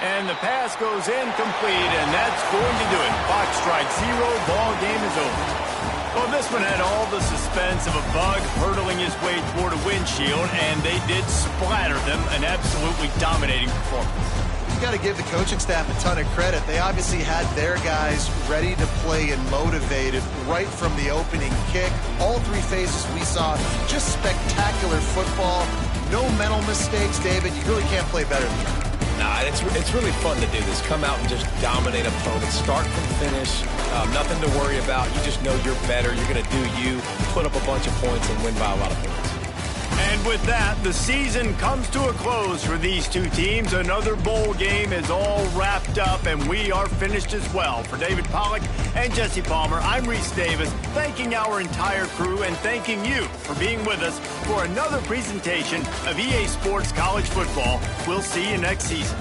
And the pass goes incomplete, and that's going to do it. Clock strikes 0, ball game is over. Well, this one had all the suspense of a bug hurtling his way toward a windshield, and they did splatter them, an absolutely dominating performance. You got to give the coaching staff a ton of credit. They obviously had their guys ready to play and motivated right from the opening kick. All 3 phases we saw, just spectacular football. No mental mistakes, David. You really can't play better than that. Nah, it's really fun to do this. Come out and just dominate opponents. Start from finish. Nothing to worry about. You just know you're better. You're going to do you, put up a bunch of points, and win by a lot of points. And with that, the season comes to a close for these two teams. Another bowl game is all wrapped up, and we are finished as well. For David Pollack and Jesse Palmer, I'm Reese Davis, thanking our entire crew and thanking you for being with us for another presentation of EA Sports College Football. We'll see you next season.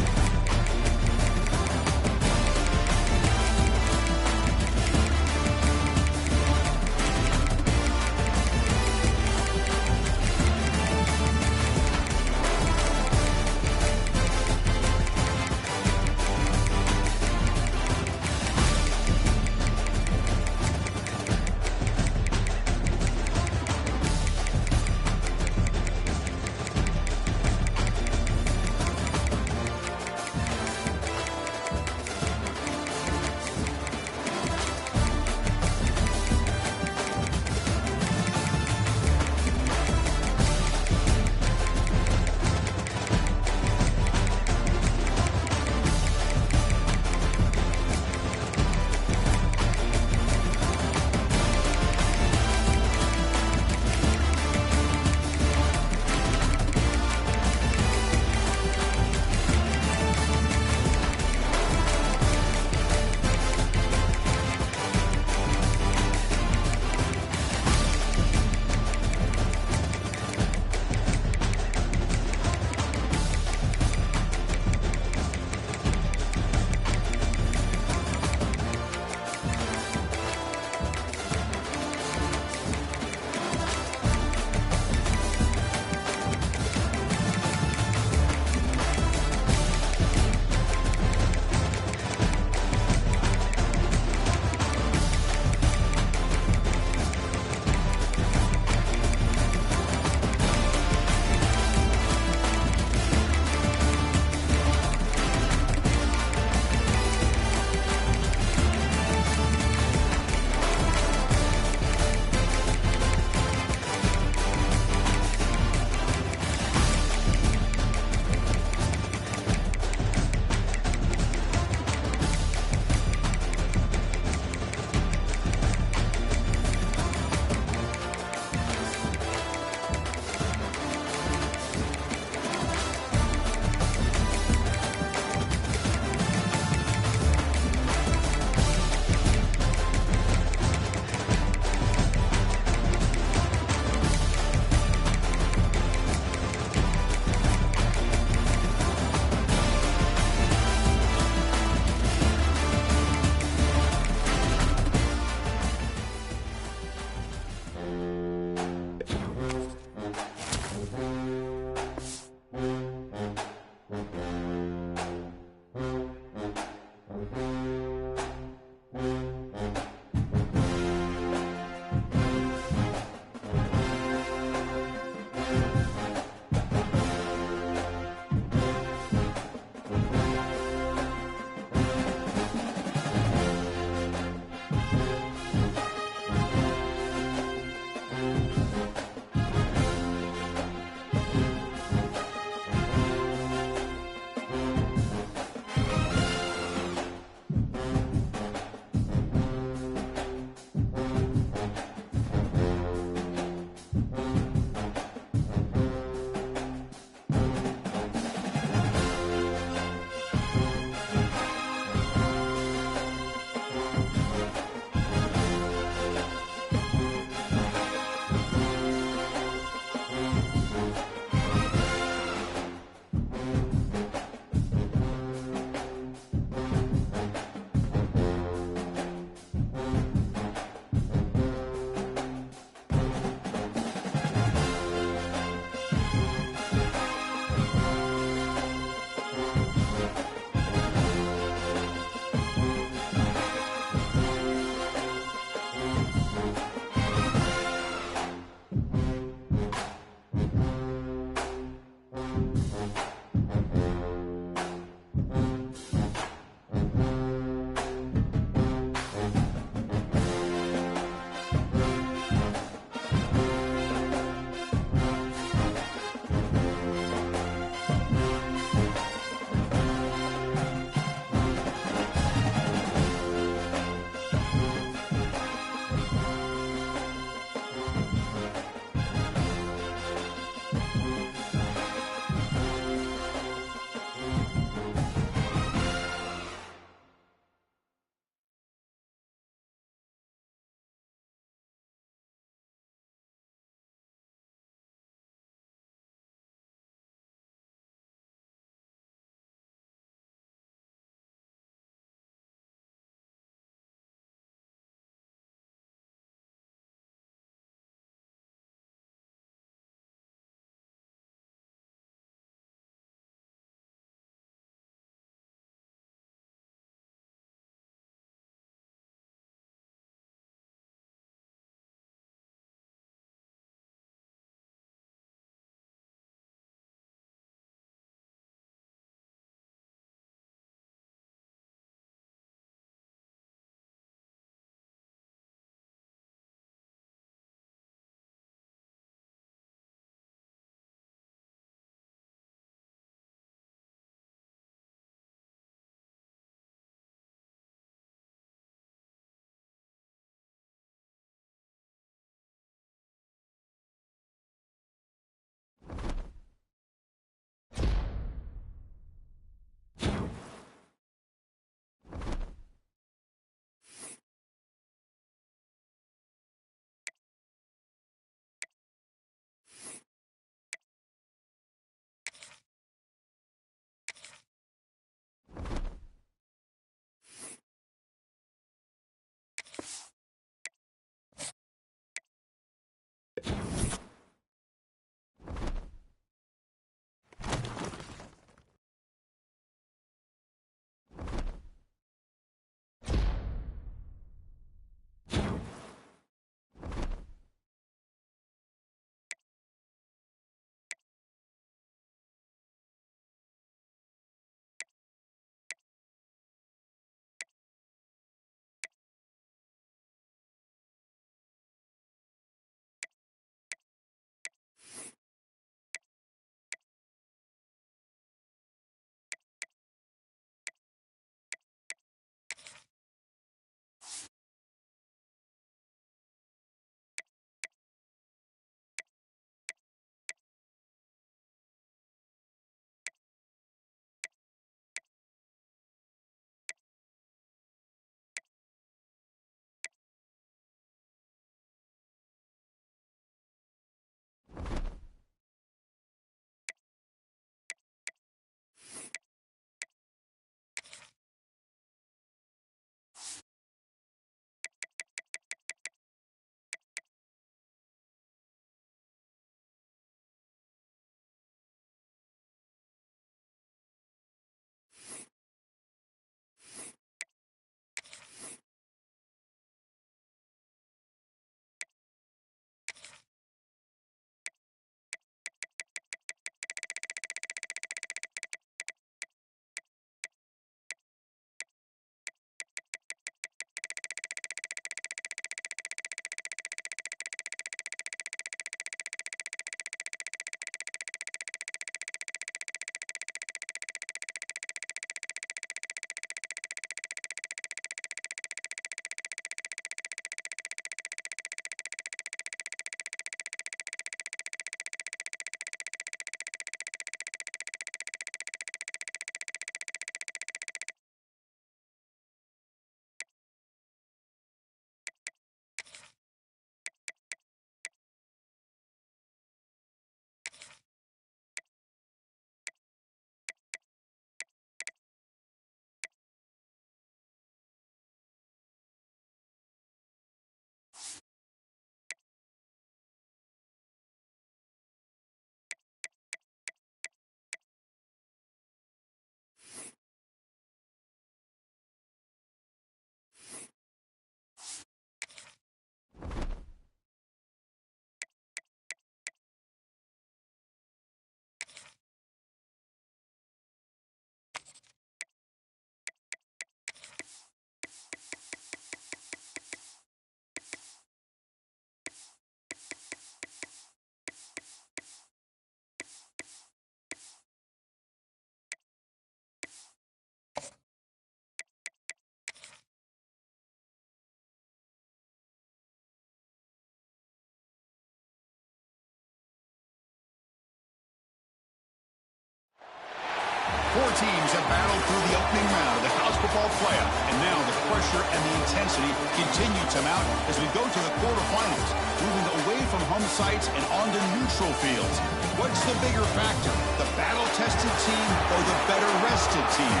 Four teams have battled through the opening round of the college football playoff, and now the pressure and the intensity continue to mount as we go to the quarterfinals, moving away from home sites and onto neutral fields. What's the bigger factor, the battle-tested team or the better-rested team?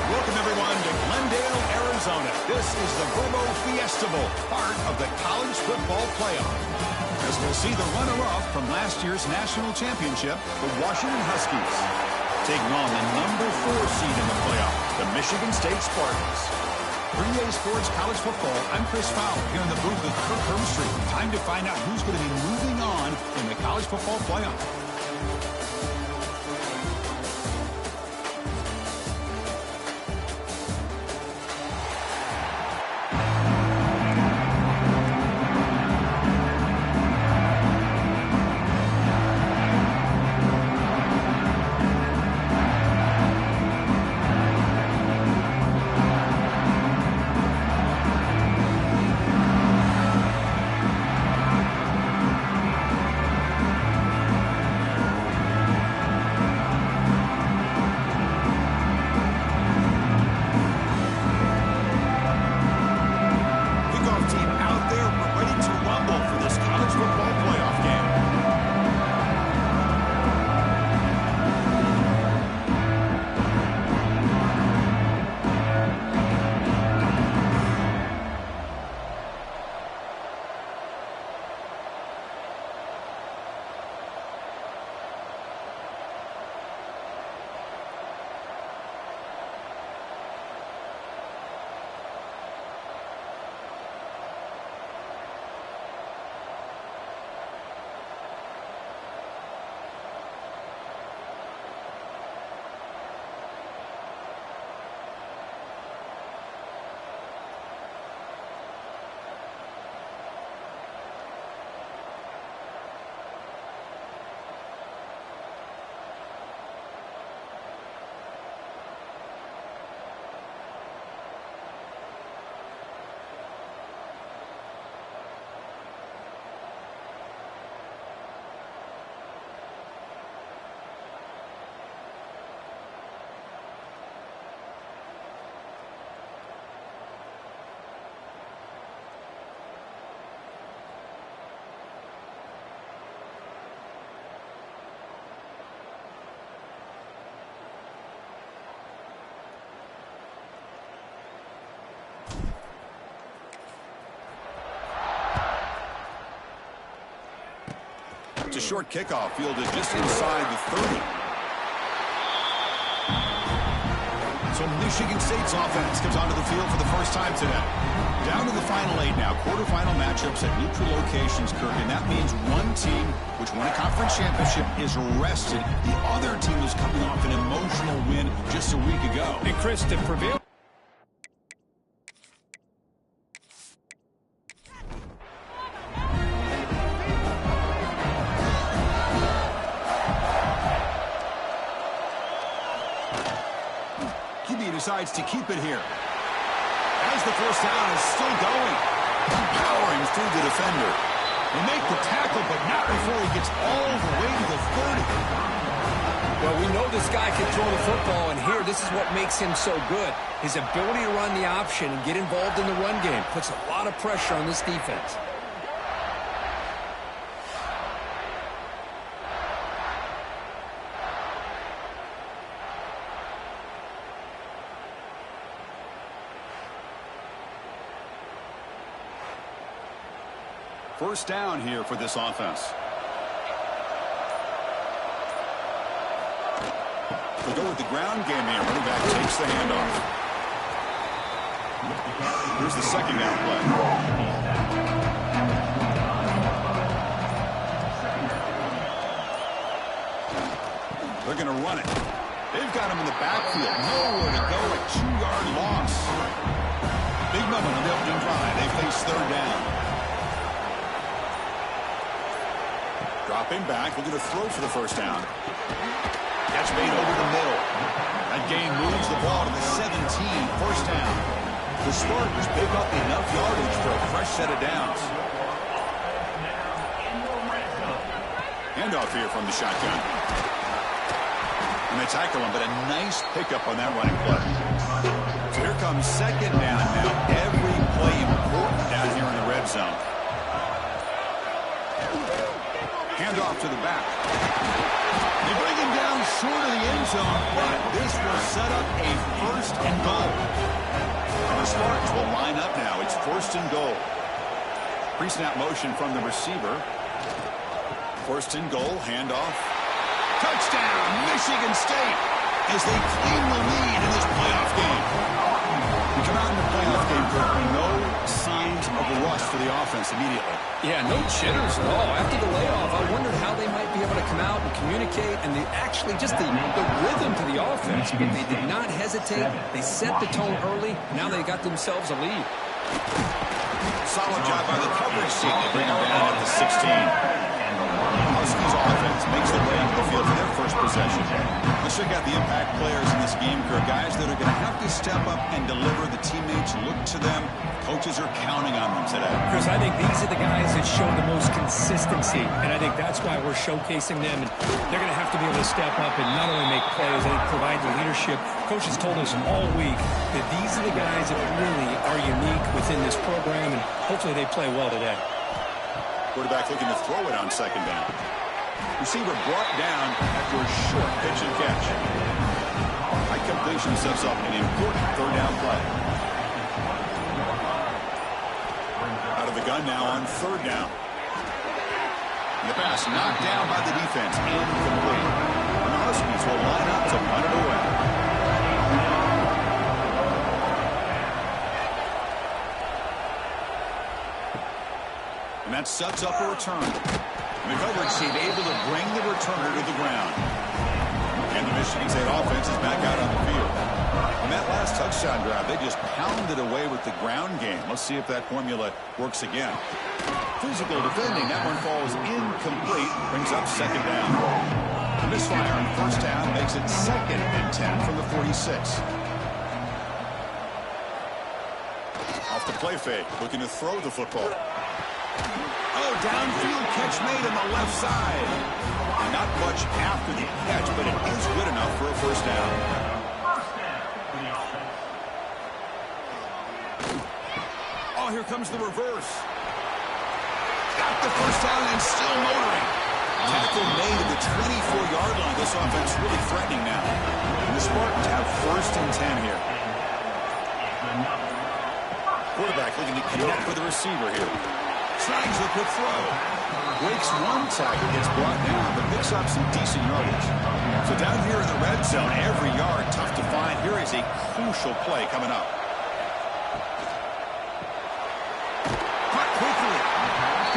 Welcome, everyone, to Glendale, Arizona. This is the Verbo Fiesta Bowl, part of the college football playoff. As we'll see the runner-up from last year's national championship, the Washington Huskies, taking on the number 4 seed in the playoff, the Michigan State Spartans. For EA Sports College Football, I'm Chris Fowler here in the booth with Kirk Hermstreet. Time to find out who's going to be moving on in the college football playoff. It's a short kickoff, fielded just inside the 30. So Michigan State's offense comes onto the field for the first time today. Down to the final 8 now. Quarterfinal matchups at neutral locations, Kirk. And that means one team, which won a conference championship, is rested. The other team is coming off an emotional win just a week ago. And Chris, to prevail. Decides to keep it here. As the first down is still going. Powering through the defender. They make the tackle, but not before he gets all the way to the 30. Well, we know this guy can throw the football, and here, this is what makes him so good. His ability to run the option and get involved in the run game puts a lot of pressure on this defense. First down here for this offense. We'll go with the ground game here. Running back takes the handoff. Here's the second down play. They're going to run it. They've got him in the backfield. Nowhere to go. A 2-yard loss. Big moment on the opening drive. They face third down. Dropping back, looking to throw for the first down. Catch made over the middle. That gain moves the ball to the 17, first down. The Spartans pick up enough yardage for a fresh set of downs. Handoff here from the shotgun. And they tackle him, but a nice pickup on that running play. So here comes second down now. Every play important down here in the red zone. Handoff to the back. They bring him down short of the end zone, but this will set up a first and goal. And the Spartans will line up now. It's first and goal. Pre-snap motion from the receiver. First and goal, handoff. Touchdown, Michigan State, as they claim the lead in this playoff game. We come out in the playoff game, no signs of a rush for the offense immediately. Yeah, no jitters at all. After the layoff, I wondered how they might be able to come out and communicate and actually just the rhythm to the offense. But they did not hesitate. They set the tone early. Now they got themselves a lead. Solid job by the coverage team. They bring him down at the 16. Huskies offense makes their way into the field for their first possession. Let's check out the impact players in this game, Kirk. Guys that are going to have to step up and deliver. The teammates look to them. Coaches are counting on them today. Chris, I think these are the guys that show the most consistency, and I think that's why we're showcasing them. And they're going to have to be able to step up and not only make plays, I think provide the leadership. Coaches told us all week that these are the guys that really are unique within this program, and hopefully they play well today. Quarterback looking to throw it on second down. Receiver brought down after a short pitch and catch. High completion sets up an important third down play. Out of the gun now on third down. And the pass knocked down by the defense. Incomplete. And the Huskies will line up to punt it away. And that sets up a return. And the coverage team able to bring the returner to the ground. And the Michigan State offense is back out on the field. On that last touchdown drive, they just pounded away with the ground game. Let's see if that formula works again. Physical defending. That one falls incomplete. Brings up second down. The misfire on first down makes it 2nd and 10 from the 46. Off the play fake. Looking to throw the football. Oh, downfield catch made on the left side. Not much after the catch, but it is good enough for a first down. Oh, here comes the reverse. Got the first down and still motoring. Tackle made at the 24-yard line. This offense really threatening now. And the Spartans have first and 10 here. Quarterback looking to connect with the receiver here. Snags the quick throw. Breaks one tackle, gets brought down, but picks up some decent yardage. So down here in the red zone, every yard tough to find. Here is a crucial play coming up. Caught quickly.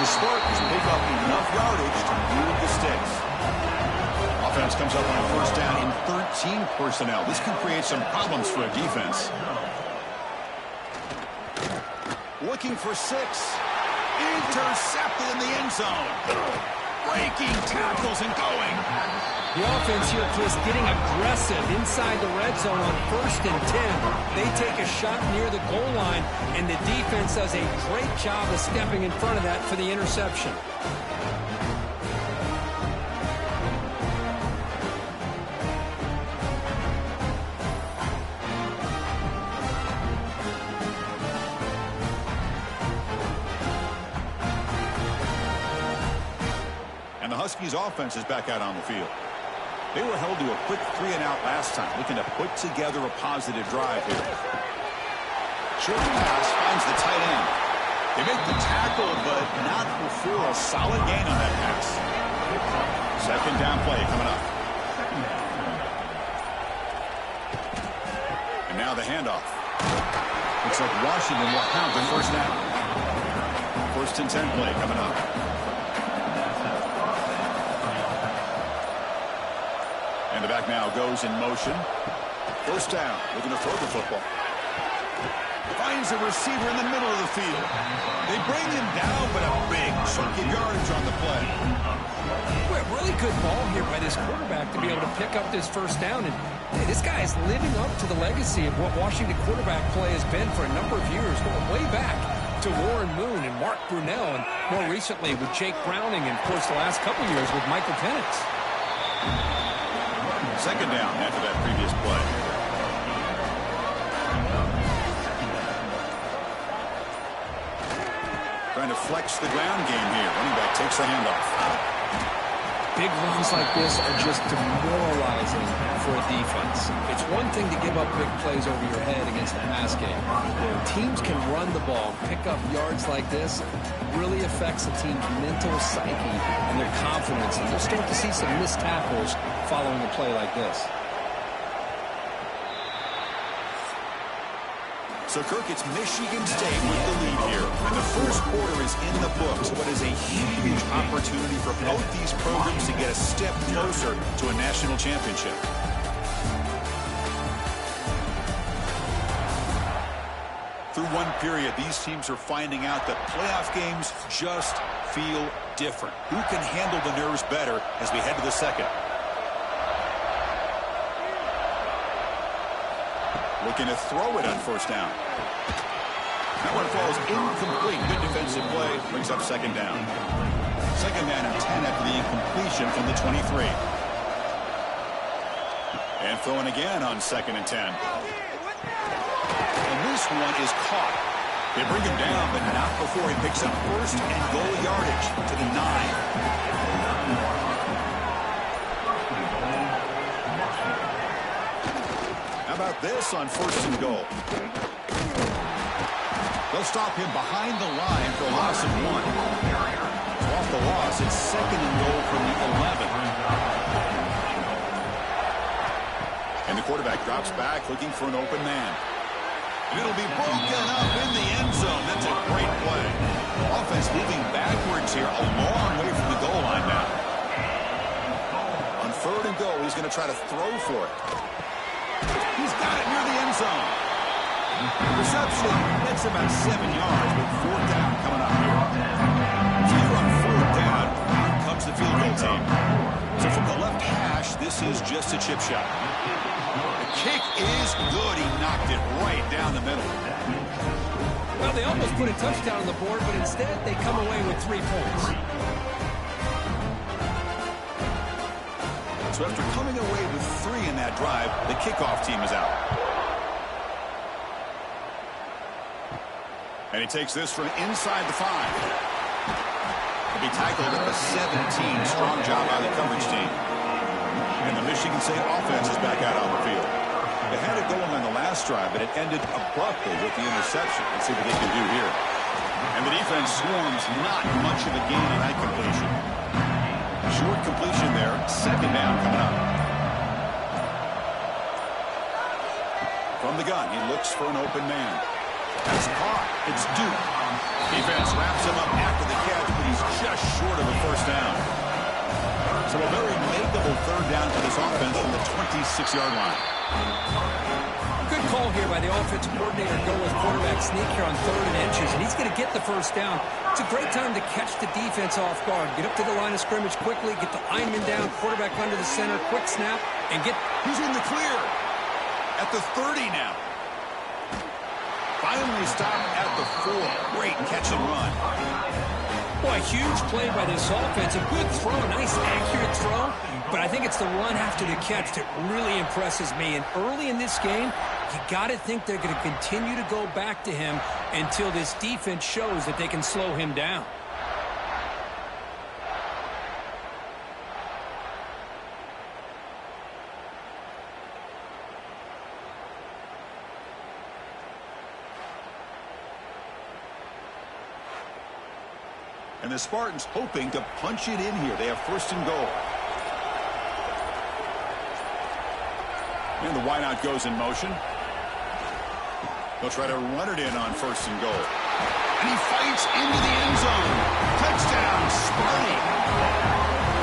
The Spartans pick up enough yardage to move the sticks. Offense comes up on a first down in 13 personnel. This can create some problems for a defense. Looking for 6. Intercepted in the end zone. Breaking tackles and going. The offense here, Chris, getting aggressive inside the red zone on 1st and 10. They take a shot near the goal line, and the defense does a great job of stepping in front of that for the interception. Huskies offense is back out on the field. They were held to a quick 3-and-out last time, looking to put together a positive drive here. Short pass finds the tight end. They make the tackle, but not before a solid gain on that pass. Second down play coming up. And now the handoff. Looks like Washington will have the first down. 1st and 10 play coming up. And the back now goes in motion. First down, looking to throw the football. Finds a receiver in the middle of the field. They bring him down, but a big chunk of yardage on the play. Boy, a really good ball here by this quarterback to be able to pick up this first down. And hey, this guy is living up to the legacy of what Washington quarterback play has been for a number of years, going way back to Warren Moon and Mark Brunell, and more recently with Jake Browning, and of course the last couple years with Michael Penix. Second down after that previous play. Trying to flex the ground game here. Running back takes the handoff. Big runs like this are just demoralizing for a defense. It's one thing to give up big plays over your head against the pass game. When teams can run the ball, pick up yards like this, really affects the team's mental psyche and their confidence. And you'll start to see some missed tackles following a play like this. So, Kirk, it's Michigan State with the lead here. And the first quarter is in the books, but is a huge opportunity for both these programs to get a step closer to a national championship. Through one period, these teams are finding out that playoff games just feel different. Who can handle the nerves better as we head to the second? Looking to throw it on first down. That one falls incomplete. Good defensive play. Brings up second down. Second down and 10 after the incompletion from the 23. And throwing again on 2nd and 10. And this one is caught. They bring him down, but not before he picks up first and goal yardage to the 9. How about this on 1st and goal? They'll stop him behind the line for a loss of 1. So off the loss, it's 2nd and goal from the 11. And the quarterback drops back looking for an open man. It'll be broken up in the end zone. That's a great play. Offense moving backwards here, a long way from the goal line now. On 3rd and goal, he's going to try to throw for it. He's got it near the end zone. Reception gets about 7 yards, but 4th down coming up here. So here on 4th down, out comes the field goal team. So from the left hash, this is just a chip shot. The kick is good. He knocked it right down the middle. Well, they almost put a touchdown on the board, but instead they come away with 3 points. So after coming away with 3 in that drive, the kickoff team is out. And he takes this from inside the 5. He'll be tackled at the 17. Strong job by the coverage team. And the Michigan State offense is back out on the field. They had it going on the last drive, but it ended abruptly with the interception. Let's see what they can do here. And the defense swarms not much of a gain on that completion. Short completion there. Second down coming up. From the gun, he looks for an open man. That's caught. It's Duke. Defense wraps him up after the catch, but he's just short of a first down. So a very makeable third down for this offense from the 26-yard line. Good call here by the offensive coordinator. Go with quarterback sneak here on 3rd and inches, and he's going to get the first down. It's a great time to catch the defense off guard. Get up to the line of scrimmage quickly, get the lineman down, quarterback under the center, quick snap, and get... He's in the clear at the 30 now. Finally stopped at the 4. Great catch and run. Boy, huge play by this offense. A good throw, nice accurate throw. But I think it's the run after the catch that really impresses me. And early in this game, you got to think they're going to continue to go back to him until this defense shows that they can slow him down. And the Spartans hoping to punch it in here. They have 1st and goal. And the wideout goes in motion. They'll try to run it in on 1st and goal. And he fights into the end zone. Touchdown, Sparty.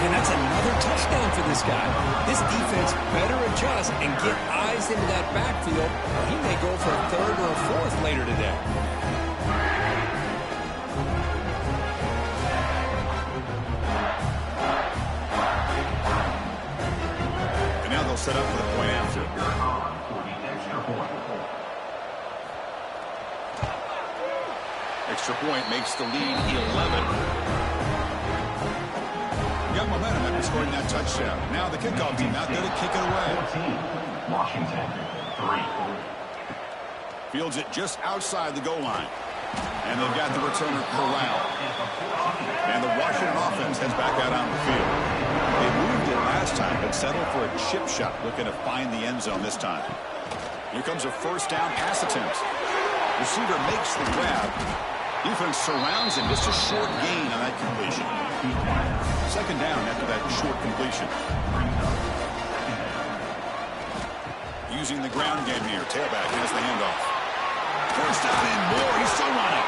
And that's another touchdown for this guy. This defense better adjust and get eyes into that backfield, or he may go for a 3rd or a 4th later today. They'll set up for the point after. Extra point makes the lead 11. Got momentum after scoring that touchdown. Now the kickoff team out there to kick it away. 14, Washington, 3. Fields it just outside the goal line. And they've got the returner corralled. And the Washington offense heads back out on the field. They moved it last time, but settled for a chip shot, looking to find the end zone this time. Here comes a 1st down pass attempt. Receiver makes the grab. Defense surrounds him. Just a short gain on that completion. 2nd down after that short completion. Using the ground game here. Tailback has the handoff. 1st down and more. He's still running.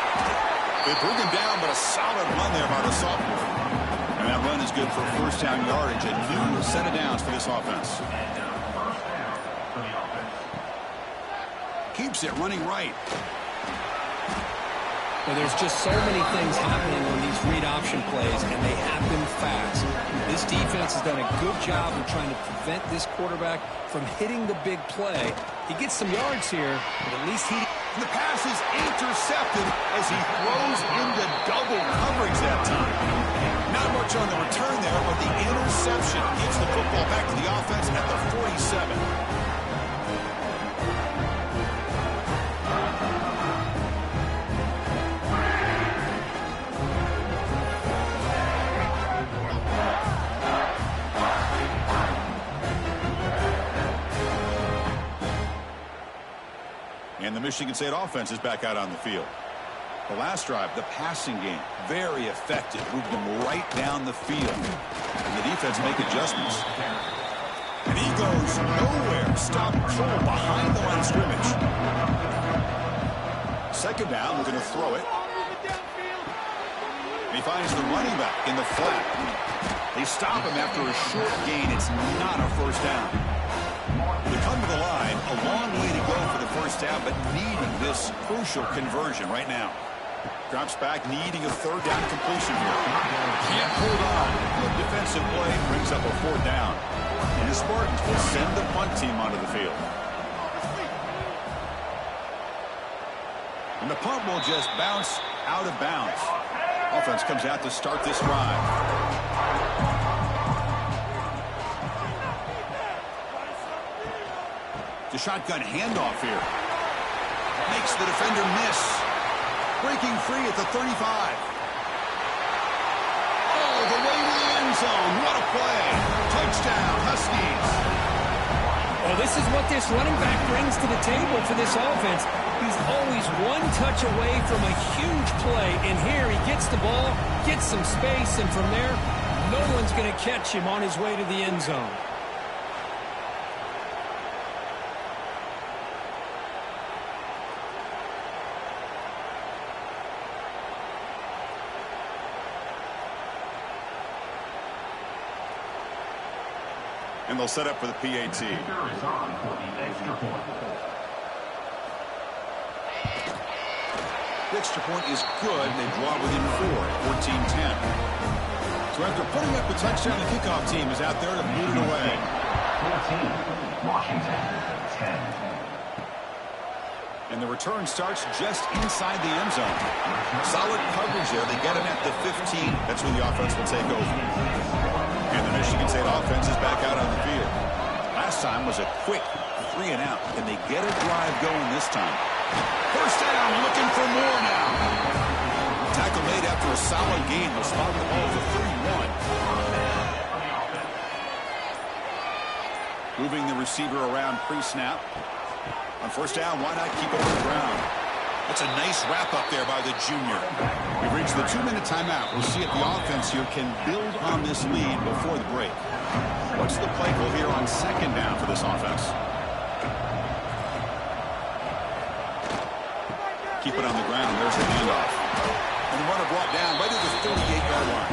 They bring him down, but a solid run there by the sophomore. And that run is good for 1st down yardage. A new set of downs for this offense. Keeps it running right. Well, there's just so many things happening on these read option plays, and they happen fast. This defense has done a good job of trying to prevent this quarterback from hitting the big play. He gets some yards here, but at least he... The pass is intercepted as he throws into double coverage that time. Not much on the return there, but the interception gets the football back to the offense at the 47. And the Michigan State offense is back out on the field. The last drive, the passing game, very effective. Moved them right down the field. And the defense make adjustments. And he goes nowhere. Stop control behind the line of scrimmage. 2nd down, we're going to throw it. And he finds the running back in the flat. They stop him after a short gain. It's not a 1st down. They come to the line, a long way to go for the 1st down, but needing this crucial conversion right now. Drops back, needing a 3rd down completion here. Can't hold on. Good defensive play brings up a 4th down. And the Spartans will send the punt team onto the field. And the punt will just bounce out of bounds. Offense comes out to start this drive. The shotgun handoff here. Makes the defender miss. Breaking free at the 35. All the way to the end zone. What a play. Touchdown, Huskies. Well, this is what this running back brings to the table for this offense. He's always one touch away from a huge play, and here he gets the ball, gets some space, and from there, no one's going to catch him on his way to the end zone. And they'll set up for the PAT. The extra point is good. They draw within 4, 14-10. So after putting up the touchdown, the kickoff team is out there to boot it away. 14, Washington, 10. And the return starts just inside the end zone. Solid coverage there. They get him at the 15. That's when the offense will take over. And the Michigan State offense is back out on the field. Last time was a quick 3 and out. Can they get a drive going this time? First down, looking for more now. Tackle made after a solid gain. They'll spot the ball to 31. Moving the receiver around pre-snap. On first down, why not keep it on the ground? That's a nice wrap up there by the junior. We've reached the 2-minute timeout. We'll see if the offense here can build on this lead before the break. What's the play call here on second down for this offense? Keep it on the ground. There's the handoff. And the runner brought down right at the 38-yard line.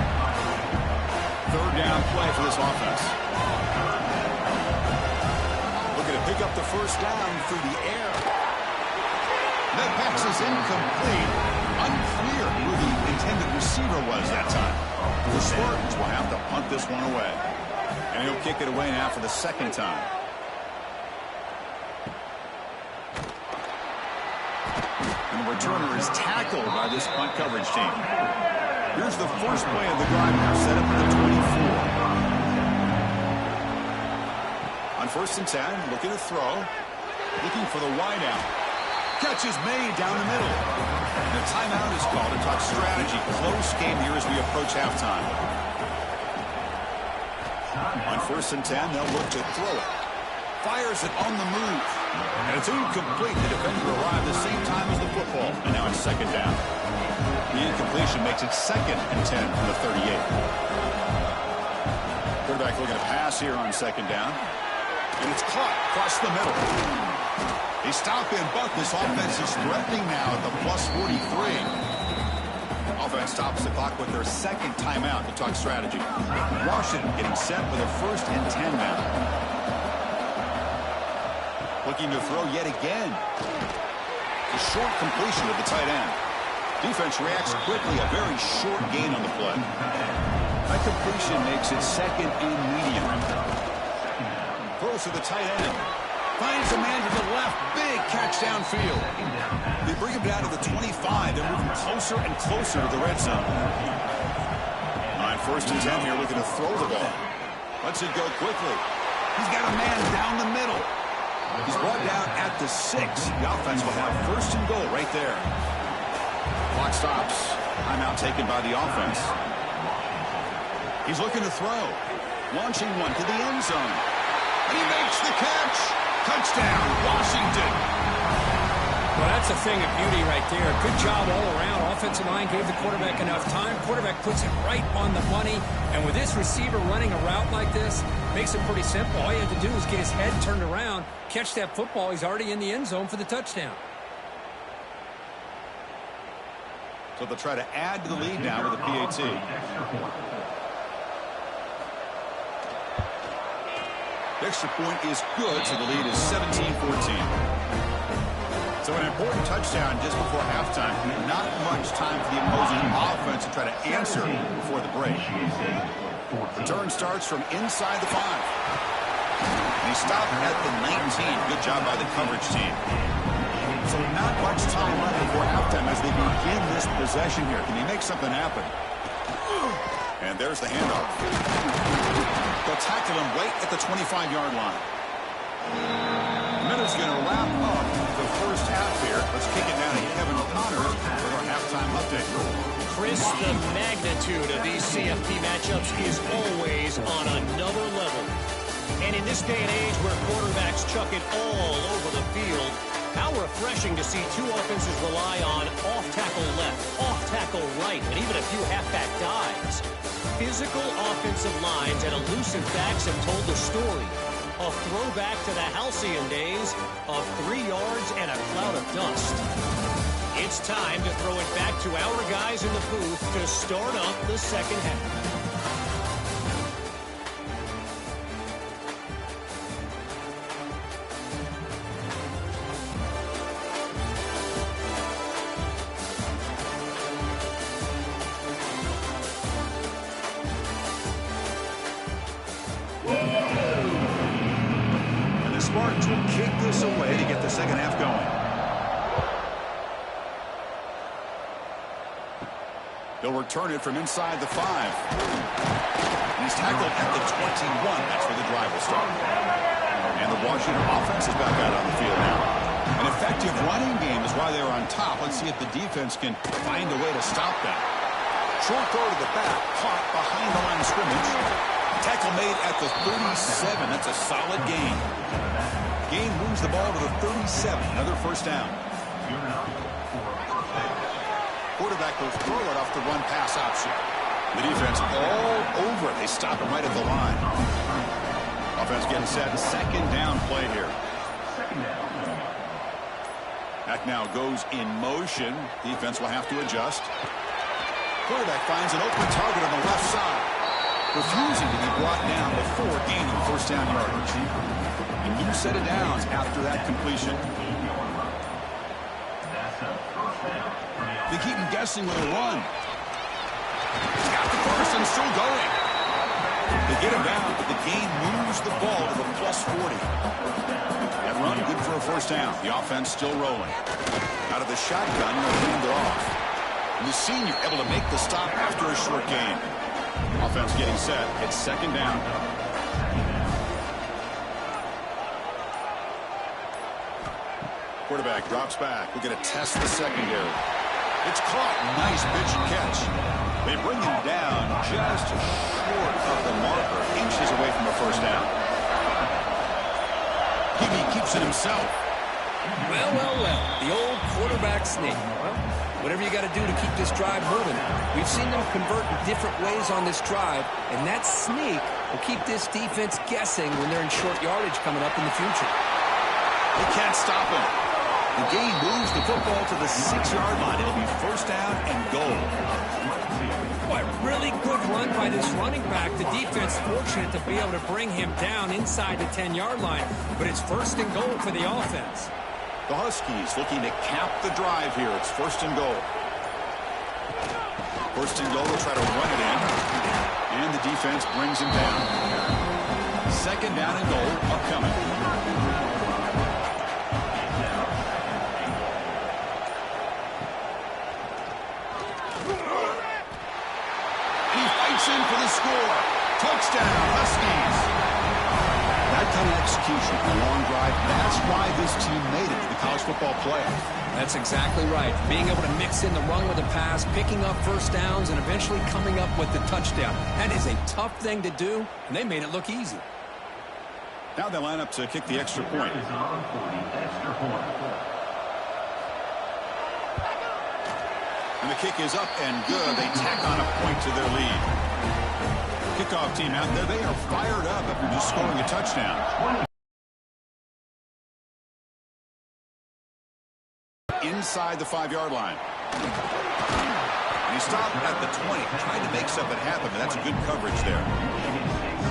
Third down play for this offense. Looking to pick up the first down through the air. That pass is incomplete. Unclear who the intended receiver was that time. The Spartans will have to punt this one away. And he'll kick it away now for the second time. And the returner is tackled by this punt coverage team. Here's the first play of the drive now, set up at the 24. On first and 10, looking to throw. Looking for the wideout. Catch is made down the middle. And a timeout is called to talk strategy. Close game here as we approach halftime. On first and 10, they'll look to throw it. Fires it on the move. And it's incomplete. The defender arrived the same time as the football. And now it's second down. The incompletion makes it second and 10 from the 38. Quarterback looking to pass here on second down. And it's caught across the middle. They stop and bunt. This offense is threatening now at the plus 43. Offense stops the clock with their second timeout to talk strategy. Washington getting set with a first and 10 now. Looking to throw yet again. A short completion of the tight end. Defense reacts quickly. A very short gain on the play. That completion makes it second and medium. Throws to the tight end. Finds a man to the left. Big catch downfield. They bring him down to the 25. They're moving closer and closer to the red zone. On first and 10 here, looking to throw the ball. Lets it go quickly. He's got a man down the middle. He's brought down at the 6. The offense will have first and goal right there. Clock stops. Timeout taken by the offense. He's looking to throw. Launching one to the end zone. And he makes the catch. Touchdown, Washington. Well, that's a thing of beauty right there. Good job all around. Offensive line gave the quarterback enough time. Quarterback puts it right on the money. And with this receiver running a route like this, makes it pretty simple. All you have to do is get his head turned around, catch that football. He's already in the end zone for the touchdown. So they'll try to add to the lead now with the PAT. The extra point is good, so the lead is 17-14. So an important touchdown just before halftime. Not much time for the opposing offense to try to answer before the break. Return starts from inside the 5. And he stopped at the 19. Good job by the coverage team. So not much time left before halftime as they begin this possession here. Can he make something happen? And there's the handoff. They'll tackle him right at the 25-yard line. The minute's going to wrap up the first half here. Let's kick it down to Kevin O'Connor with our halftime update. Chris, the magnitude of these CFP matchups is always on another level. And in this day and age where quarterbacks chuck it all over the field, How refreshing to see two offenses rely on off-tackle left, off-tackle right, and even a few halfback dives. Physical offensive lines and elusive backs have told the story. A throwback to the halcyon days of 3 yards and a cloud of dust. It's time to throw it back to our guys in the booth to start up the second half. Spartans will kick this away to get the second half going. They'll return it from inside the 5. And he's tackled at the 21. That's where the drive will start. And the Washington offense is back out on the field now. An effective running game is why they're on top. Let's see if the defense can find a way to stop that. Short throw to the back, caught behind the line of scrimmage. Tackle made at the 37. That's a solid gain. Gain moves the ball to the 37. Another first down. Quarterback will throw it off the run pass option. The defense all over it. They stop him right at the line. Offense getting set. Second down play here. Back now goes in motion. Defense will have to adjust. Quarterback finds an open target on the left side. Refusing to be brought down before gaining first down yardage. A new set of downs after that completion. They keep him guessing with a run. He's got the first and still going. They get him down, but the gain moves the ball to the +40. That run good for a first down. The offense still rolling. Out of the shotgun, they'll hand it off. And the senior able to make the stop after a short gain. Offense getting set. It's second down. Quarterback drops back. We're going to test the secondary. It's caught. Nice pitch and catch. They bring him down just short of the marker. Inches away from a first down. He keeps it himself. Well, well, well. The old quarterback sneak. Well, whatever you got to do to keep this drive moving. We've seen them convert in different ways on this drive, and that sneak will keep this defense guessing when they're in short yardage coming up in the future. They can't stop him. The gain moves the football to the 6-yard line. It'll be first down and goal. Boy, really good run by this running back. The defense fortunate to be able to bring him down inside the 10-yard line, but it's first and goal for the offense. The Huskies looking to cap the drive here. It's first and goal. First and goal, they'll try to run it in. And the defense brings him down. Second down and goal upcoming. He fights in for the score. Touchdown, Huskies. That kind of execution, a long drive, that's why this team made it to the college football playoff. That's exactly right. Being able to mix in the run with the pass, picking up first downs, and eventually coming up with the touchdown. That is a tough thing to do, and they made it look easy. Now they line up to kick the extra point. And the kick is up and good. They tack on a point to their lead. Kickoff team out there, they are fired up after just scoring a touchdown. Inside the 5-yard line. And he stopped at the 20, trying to make something happen, but that's a good coverage there.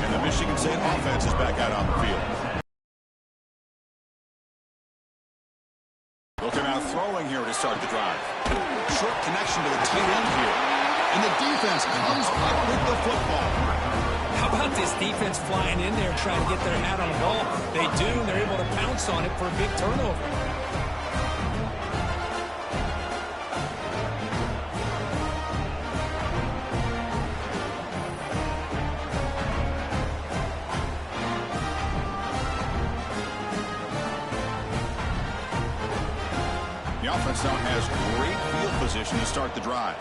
And the Michigan State offense is back out on the field. They'll come out throwing here to start the drive. Short connection to the tight end here. And the defense comes up with the football. How about this defense flying in there trying to get their hat on the ball? They do, and they're able to pounce on it for a big turnover. The offense now has great field position to start the drive.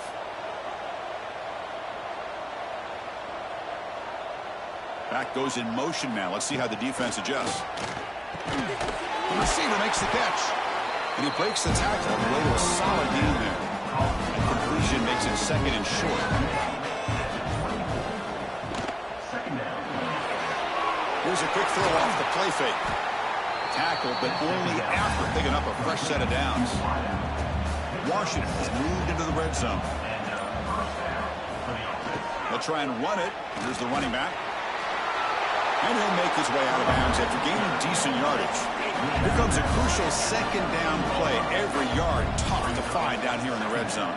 Back goes in motion now. Let's see how the defense adjusts. The receiver makes the catch. And he breaks the tackle on the way to a solid gain there. And completion makes it second and short. Here's a quick throw off the play fake. Tackle, but only after picking up a fresh set of downs. Washington has moved into the red zone. They'll try and run it. Here's the running back. And he'll make his way out of bounds after gaining decent yardage. Here comes a crucial second down play. Every yard tough to find down here in the red zone.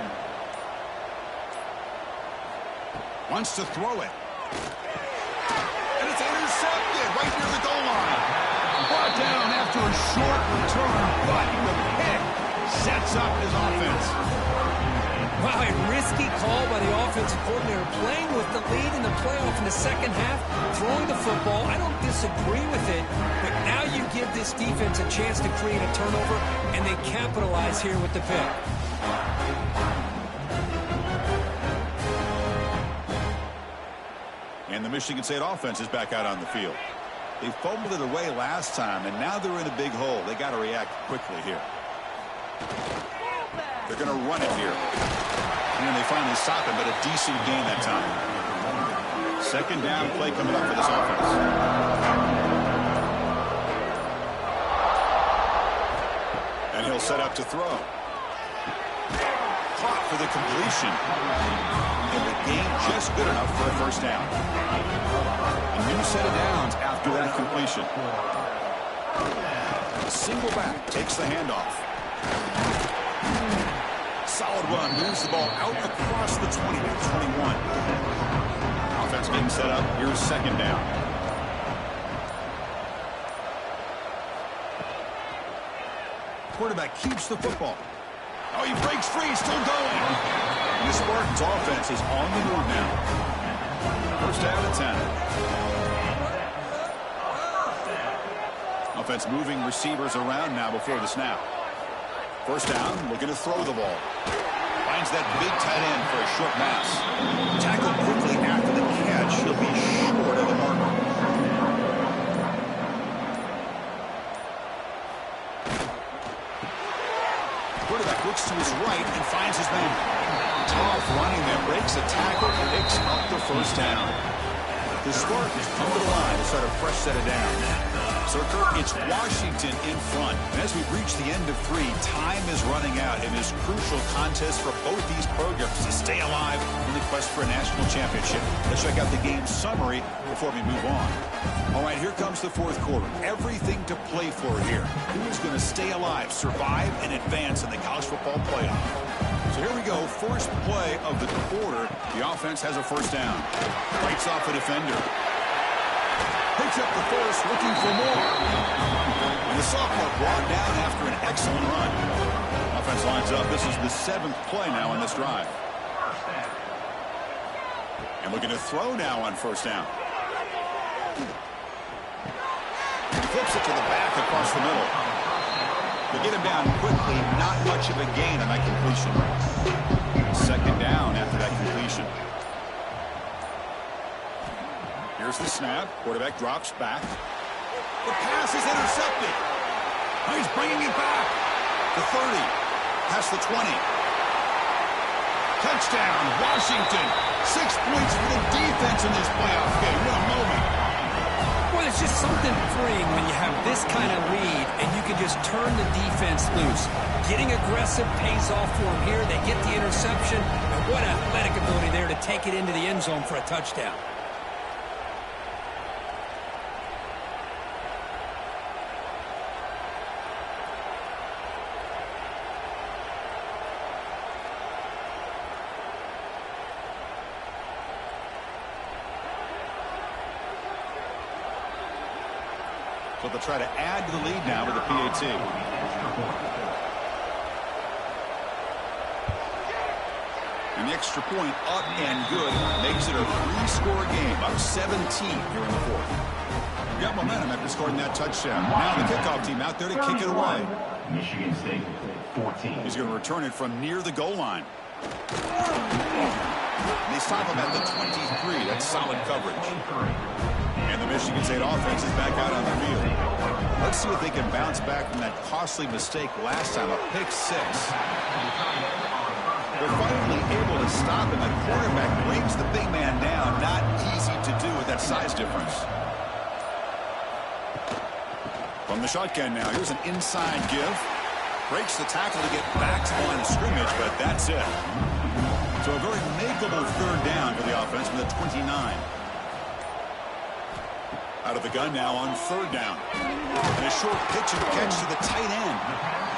Wants to throw it. And it's intercepted right near the goal line. Brought down after a short return, but the pick sets up his offense. Wow, a risky call by the offensive coordinator, playing with the lead in the playoff in the second half, throwing the football. I don't disagree with it, but now you give this defense a chance to create a turnover, and they capitalize here with the pick. And the Michigan State offense is back out on the field. They fumbled it away last time, and now they're in a big hole. They got to react quickly here. They're going to run it here. And they finally stop him, but a decent gain that time. Second down play coming up for this offense. And he'll set up to throw. Caught for the completion. And the gain just good enough for a first down. A new set of downs after that completion. Single back takes the handoff. Solid run, moves the ball out across the 20 to 21. Offense getting set up. Here's second down. Quarterback keeps the football. Oh, he breaks free, still going. And the Spartans offense is on the move now. First down and 10. Offense moving receivers around now before the snap. First down, looking to throw the ball. Finds that big tight end for a short pass. Tackled quickly after the catch. He'll be short of the marker. Quarterback looks to his right and finds his man. Tough running there, breaks a tackle, picks up the first down. The Spartans come to the line to start a fresh set of downs. So, Kirk, it's Washington in front. And as we reach the end of 3, time is running out in this crucial contest for both these programs to stay alive in the quest for a national championship. Let's check out the game summary before we move on. All right, here comes the fourth quarter. Everything to play for here. Who's going to stay alive, survive, and advance in the college football playoff? So here we go, first play of the quarter. The offense has a first down. Fights off a defender. Picks up the first, looking for more. And the sophomore brought down after an excellent run. Offense lines up. This is the 7th play now on this drive. And looking to throw now on first down. He flips it to the back across the middle. They get him down quickly. Not much of a gain on that completion. Second down after that completion. Here's the snap. Quarterback drops back. The pass is intercepted. Oh, he's bringing it back. The 30. Past the 20. Touchdown, Washington. 6 points for the defense in this playoff game. What a moment. Well, it's just something freeing when you have this kind of lead and you can just turn the defense loose. Getting aggressive pays off for them here. They get the interception. And what athletic ability there to take it into the end zone for a touchdown. So they'll try to add to the lead now with the PAT. And the extra point up and good makes it a 3-score game, up 17 here in the fourth. We got momentum after scoring that touchdown. Now the kickoff team out there to kick it away. Michigan State 14. He's going to return it from near the goal line. And they stop him at the 23. That's solid coverage. And the Michigan State offense is back out on the field. Let's see if they can bounce back from that costly mistake last time, a pick six. They're finally able to stop him. The quarterback brings the big man down. Not easy to do with that size difference. From the shotgun now, here's an inside give. Breaks the tackle to get back to the line of scrimmage, but that's it. So a very makeable third down for the offense from the 29. Out of the gun now on third down. And a short pitch and catch to the tight end.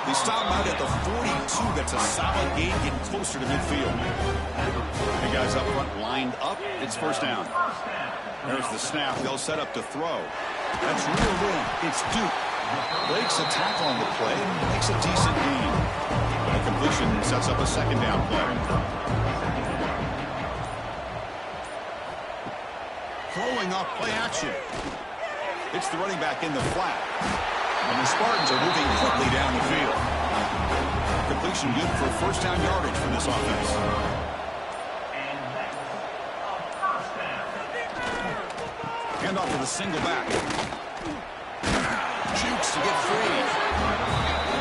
They stop out at the 42. That's a solid gain, getting closer to midfield. The guys up front lined up. It's first down. There's the snap. They'll set up to throw. That's reeled in. It's Duke. Breaks a tackle on the play and makes a decent gain. But a completion sets up a second down play. Throwing off play action. It's the running back in the flat. And the Spartans are moving quickly down the field. Completion good for first down yardage from this offense. Hand off to the single back. Jukes to get free.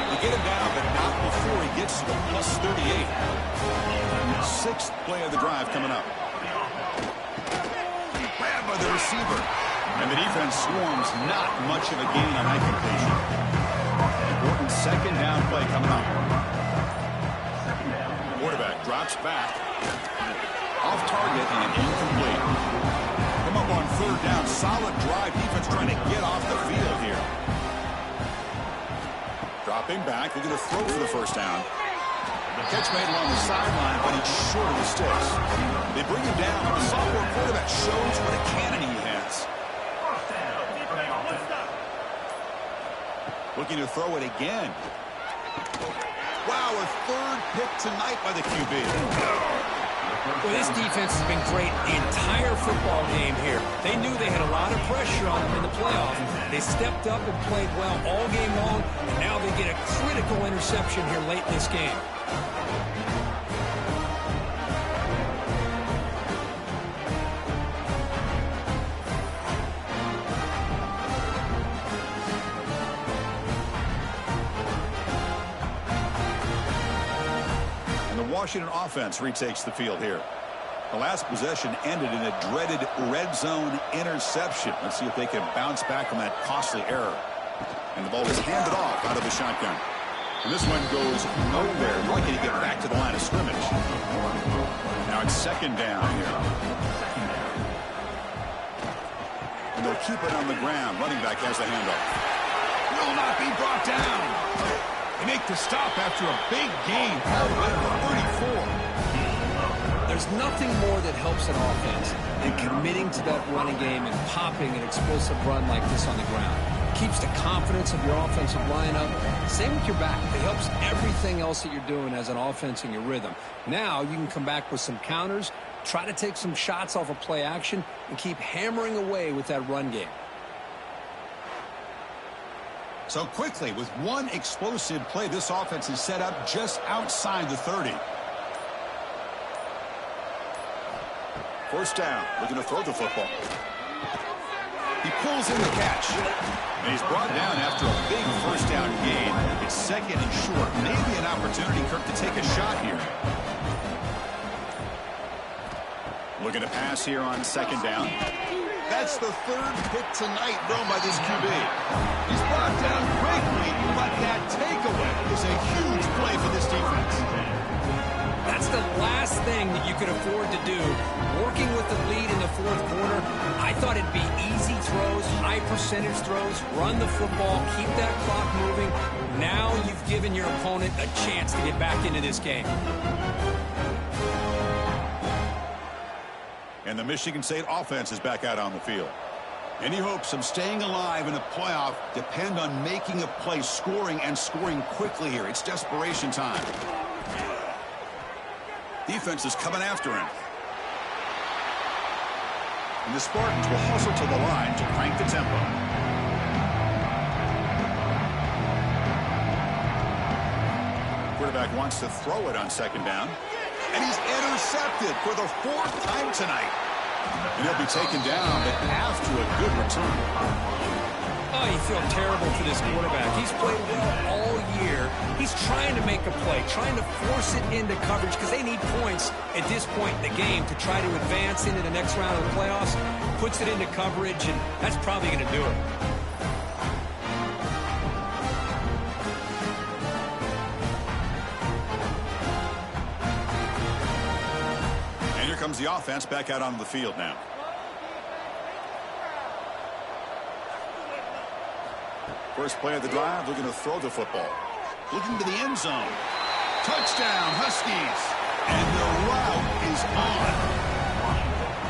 They get him down, but not before he gets to the plus 38. Sixth play of the drive coming up. Grabbed by the receiver. And the defense swarms, not much of a gain on that completion. Important second down play coming up. Quarterback drops back. Off target and incomplete. Come up on third down. Solid drive. Defense trying to get off the field here. Dropping back. They're going to throw for the first down. Catch made along the sideline, but he's short of the sticks. They bring him down. The sophomore quarterback shows what a cannon he has. Looking to throw it again. Wow, a third pick tonight by the QB. Well, this defense has been great the entire football game here. They knew they had a lot of pressure on them in the playoffs. They stepped up and played well all game long, and now they get a critical interception here late in this game. Washington offense retakes the field here. The last possession ended in a dreaded red zone interception. Let's see if they can bounce back from that costly error. And the ball is handed off out of the shotgun. And this one goes nowhere. Lucky to get back to the line of scrimmage. Now it's second down here. And they'll keep it on the ground. Running back has the handoff. Will not be brought down. They make the stop after a big gain all the way to 34. There's nothing more that helps an offense than committing to that running game and popping an explosive run like this on the ground. It keeps the confidence of your offensive line up. Same with your back. It helps everything else that you're doing as an offense in your rhythm. Now you can come back with some counters, try to take some shots off of play action, and keep hammering away with that run game. So quickly, with one explosive play, this offense is set up just outside the 30. First down, looking to throw the football. He pulls in the catch. And he's brought down after a big first down gain. It's second and short. Maybe an opportunity, Kirk, to take a shot here. Looking to pass here on second down. That's the third pick tonight thrown by this QB. He's brought down quickly, but that takeaway is a huge play for this defense. That's the last thing that you could afford to do. Working with the lead in the fourth quarter, I thought it'd be easy throws, high percentage throws, run the football, keep that clock moving. Now you've given your opponent a chance to get back into this game. And the Michigan State offense is back out on the field. Any hopes of staying alive in a playoff depend on making a play, scoring, and scoring quickly here. It's desperation time. Defense is coming after him. And the Spartans will hustle to the line to crank the tempo. Quarterback wants to throw it on second down. And he's intercepted for the fourth time tonight. And he'll be taken down, but after a good return. Oh, you feel terrible for this quarterback. He's played well all year. He's trying to make a play, trying to force it into coverage because they need points at this point in the game to try to advance into the next round of the playoffs. Puts it into coverage, and that's probably going to do it. And here comes the offense back out onto the field now. First play of the drive, looking to throw the football. Looking to the end zone. Touchdown, Huskies. And the route is on.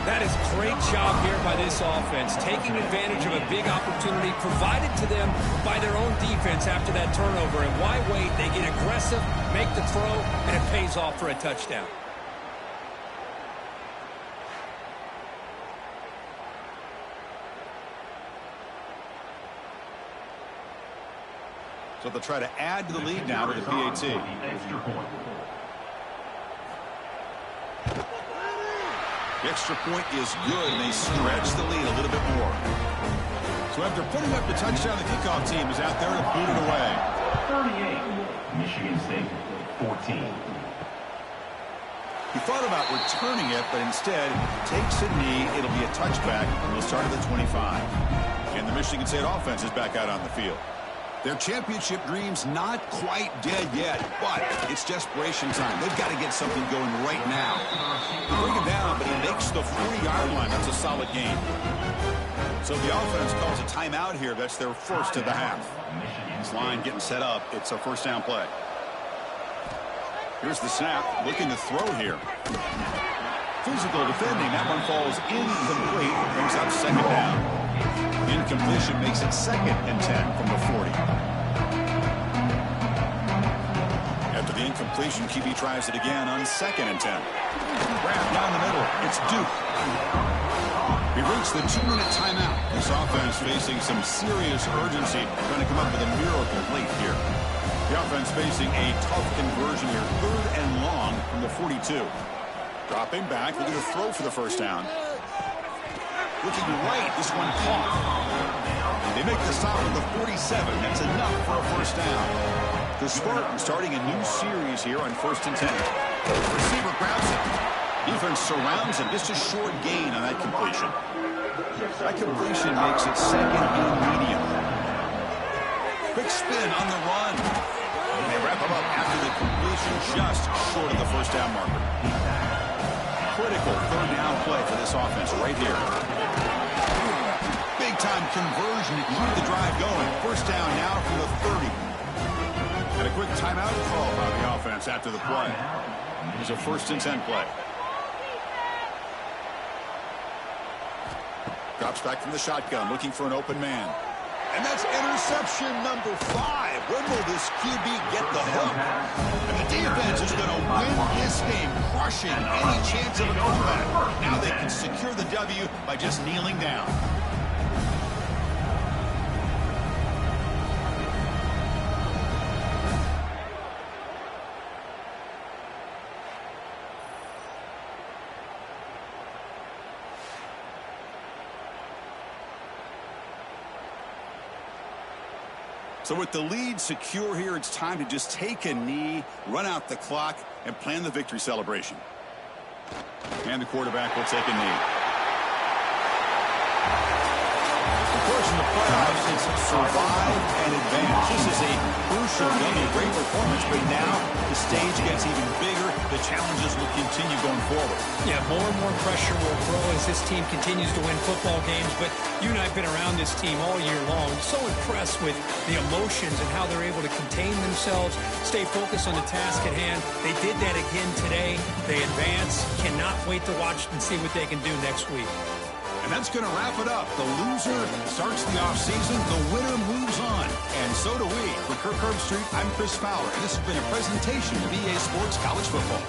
That is great job here by this offense, taking advantage of a big opportunity provided to them by their own defense after that turnover. And why wait? They get aggressive, make the throw, and it pays off for a touchdown. So they'll try to add to the lead now with the PAT. Extra point. The extra point is good, and they stretch the lead a little bit more. So after putting up the touchdown, the kickoff team is out there to boot it away. 38, Michigan State, 14. He thought about returning it, but instead takes a knee. It'll be a touchback, and we'll start at the 25. And the Michigan State offense is back out on the field. Their championship dreams not quite dead yet, but it's desperation time. They've got to get something going right now. They bring him down, but he makes the 40-yard line. That's a solid gain. So the offense calls a timeout here. That's their first of the half. This line getting set up. It's a first down play. Here's the snap. Looking to throw here. Physical defending. That one falls incomplete. Brings up second down. Incompletion makes it 2nd and 10 from the 40. After the incompletion, QB tries it again on 2nd and 10. Grab down the middle. It's Duke. We reached the 2-minute timeout. This offense facing some serious urgency, trying to come up with a miracle late here. The offense facing a tough conversion here, 3rd and long from the 42. Dropping back, looking to throw for the first down. Looking right, this one caught. They make the stop at the 47. That's enough for a first down. The Spartans starting a new series here on 1st and 10. Receiver grabs it. Defense surrounds him. Just a short gain on that completion. That completion makes it 2nd and medium. Quick spin on the run. And they wrap him up after the completion just short of the first down marker. Critical 3rd down play for this offense right here. Big-time conversion to keep the drive going. First down now from the 30. And a quick timeout call by the offense after the play. It's a 1st and 10 play. Drops back from the shotgun, looking for an open man. And that's interception number 5. When will this QB get the hook? And the defense is going to win this game, crushing any chance of a comeback. Now they can secure the W by just kneeling down. So with the lead secure here, it's time to just take a knee, run out the clock, and plan the victory celebration. And the quarterback will take a knee. Of course, in the playoffs, it's survive and advance. This is a crucial game, a great performance, but now the stage gets even bigger. The challenges will continue going forward. Yeah, more and more pressure will grow as this team continues to win football games, but you and I have been around this team all year long. So impressed with the emotions and how they're able to contain themselves, stay focused on the task at hand. They did that again today. They advance. Cannot wait to watch and see what they can do next week. And that's going to wrap it up. The loser starts the offseason. The winner moves on. And so do we. For Kirk Herbstreit, I'm Chris Fowler. And this has been a presentation of EA Sports College Football.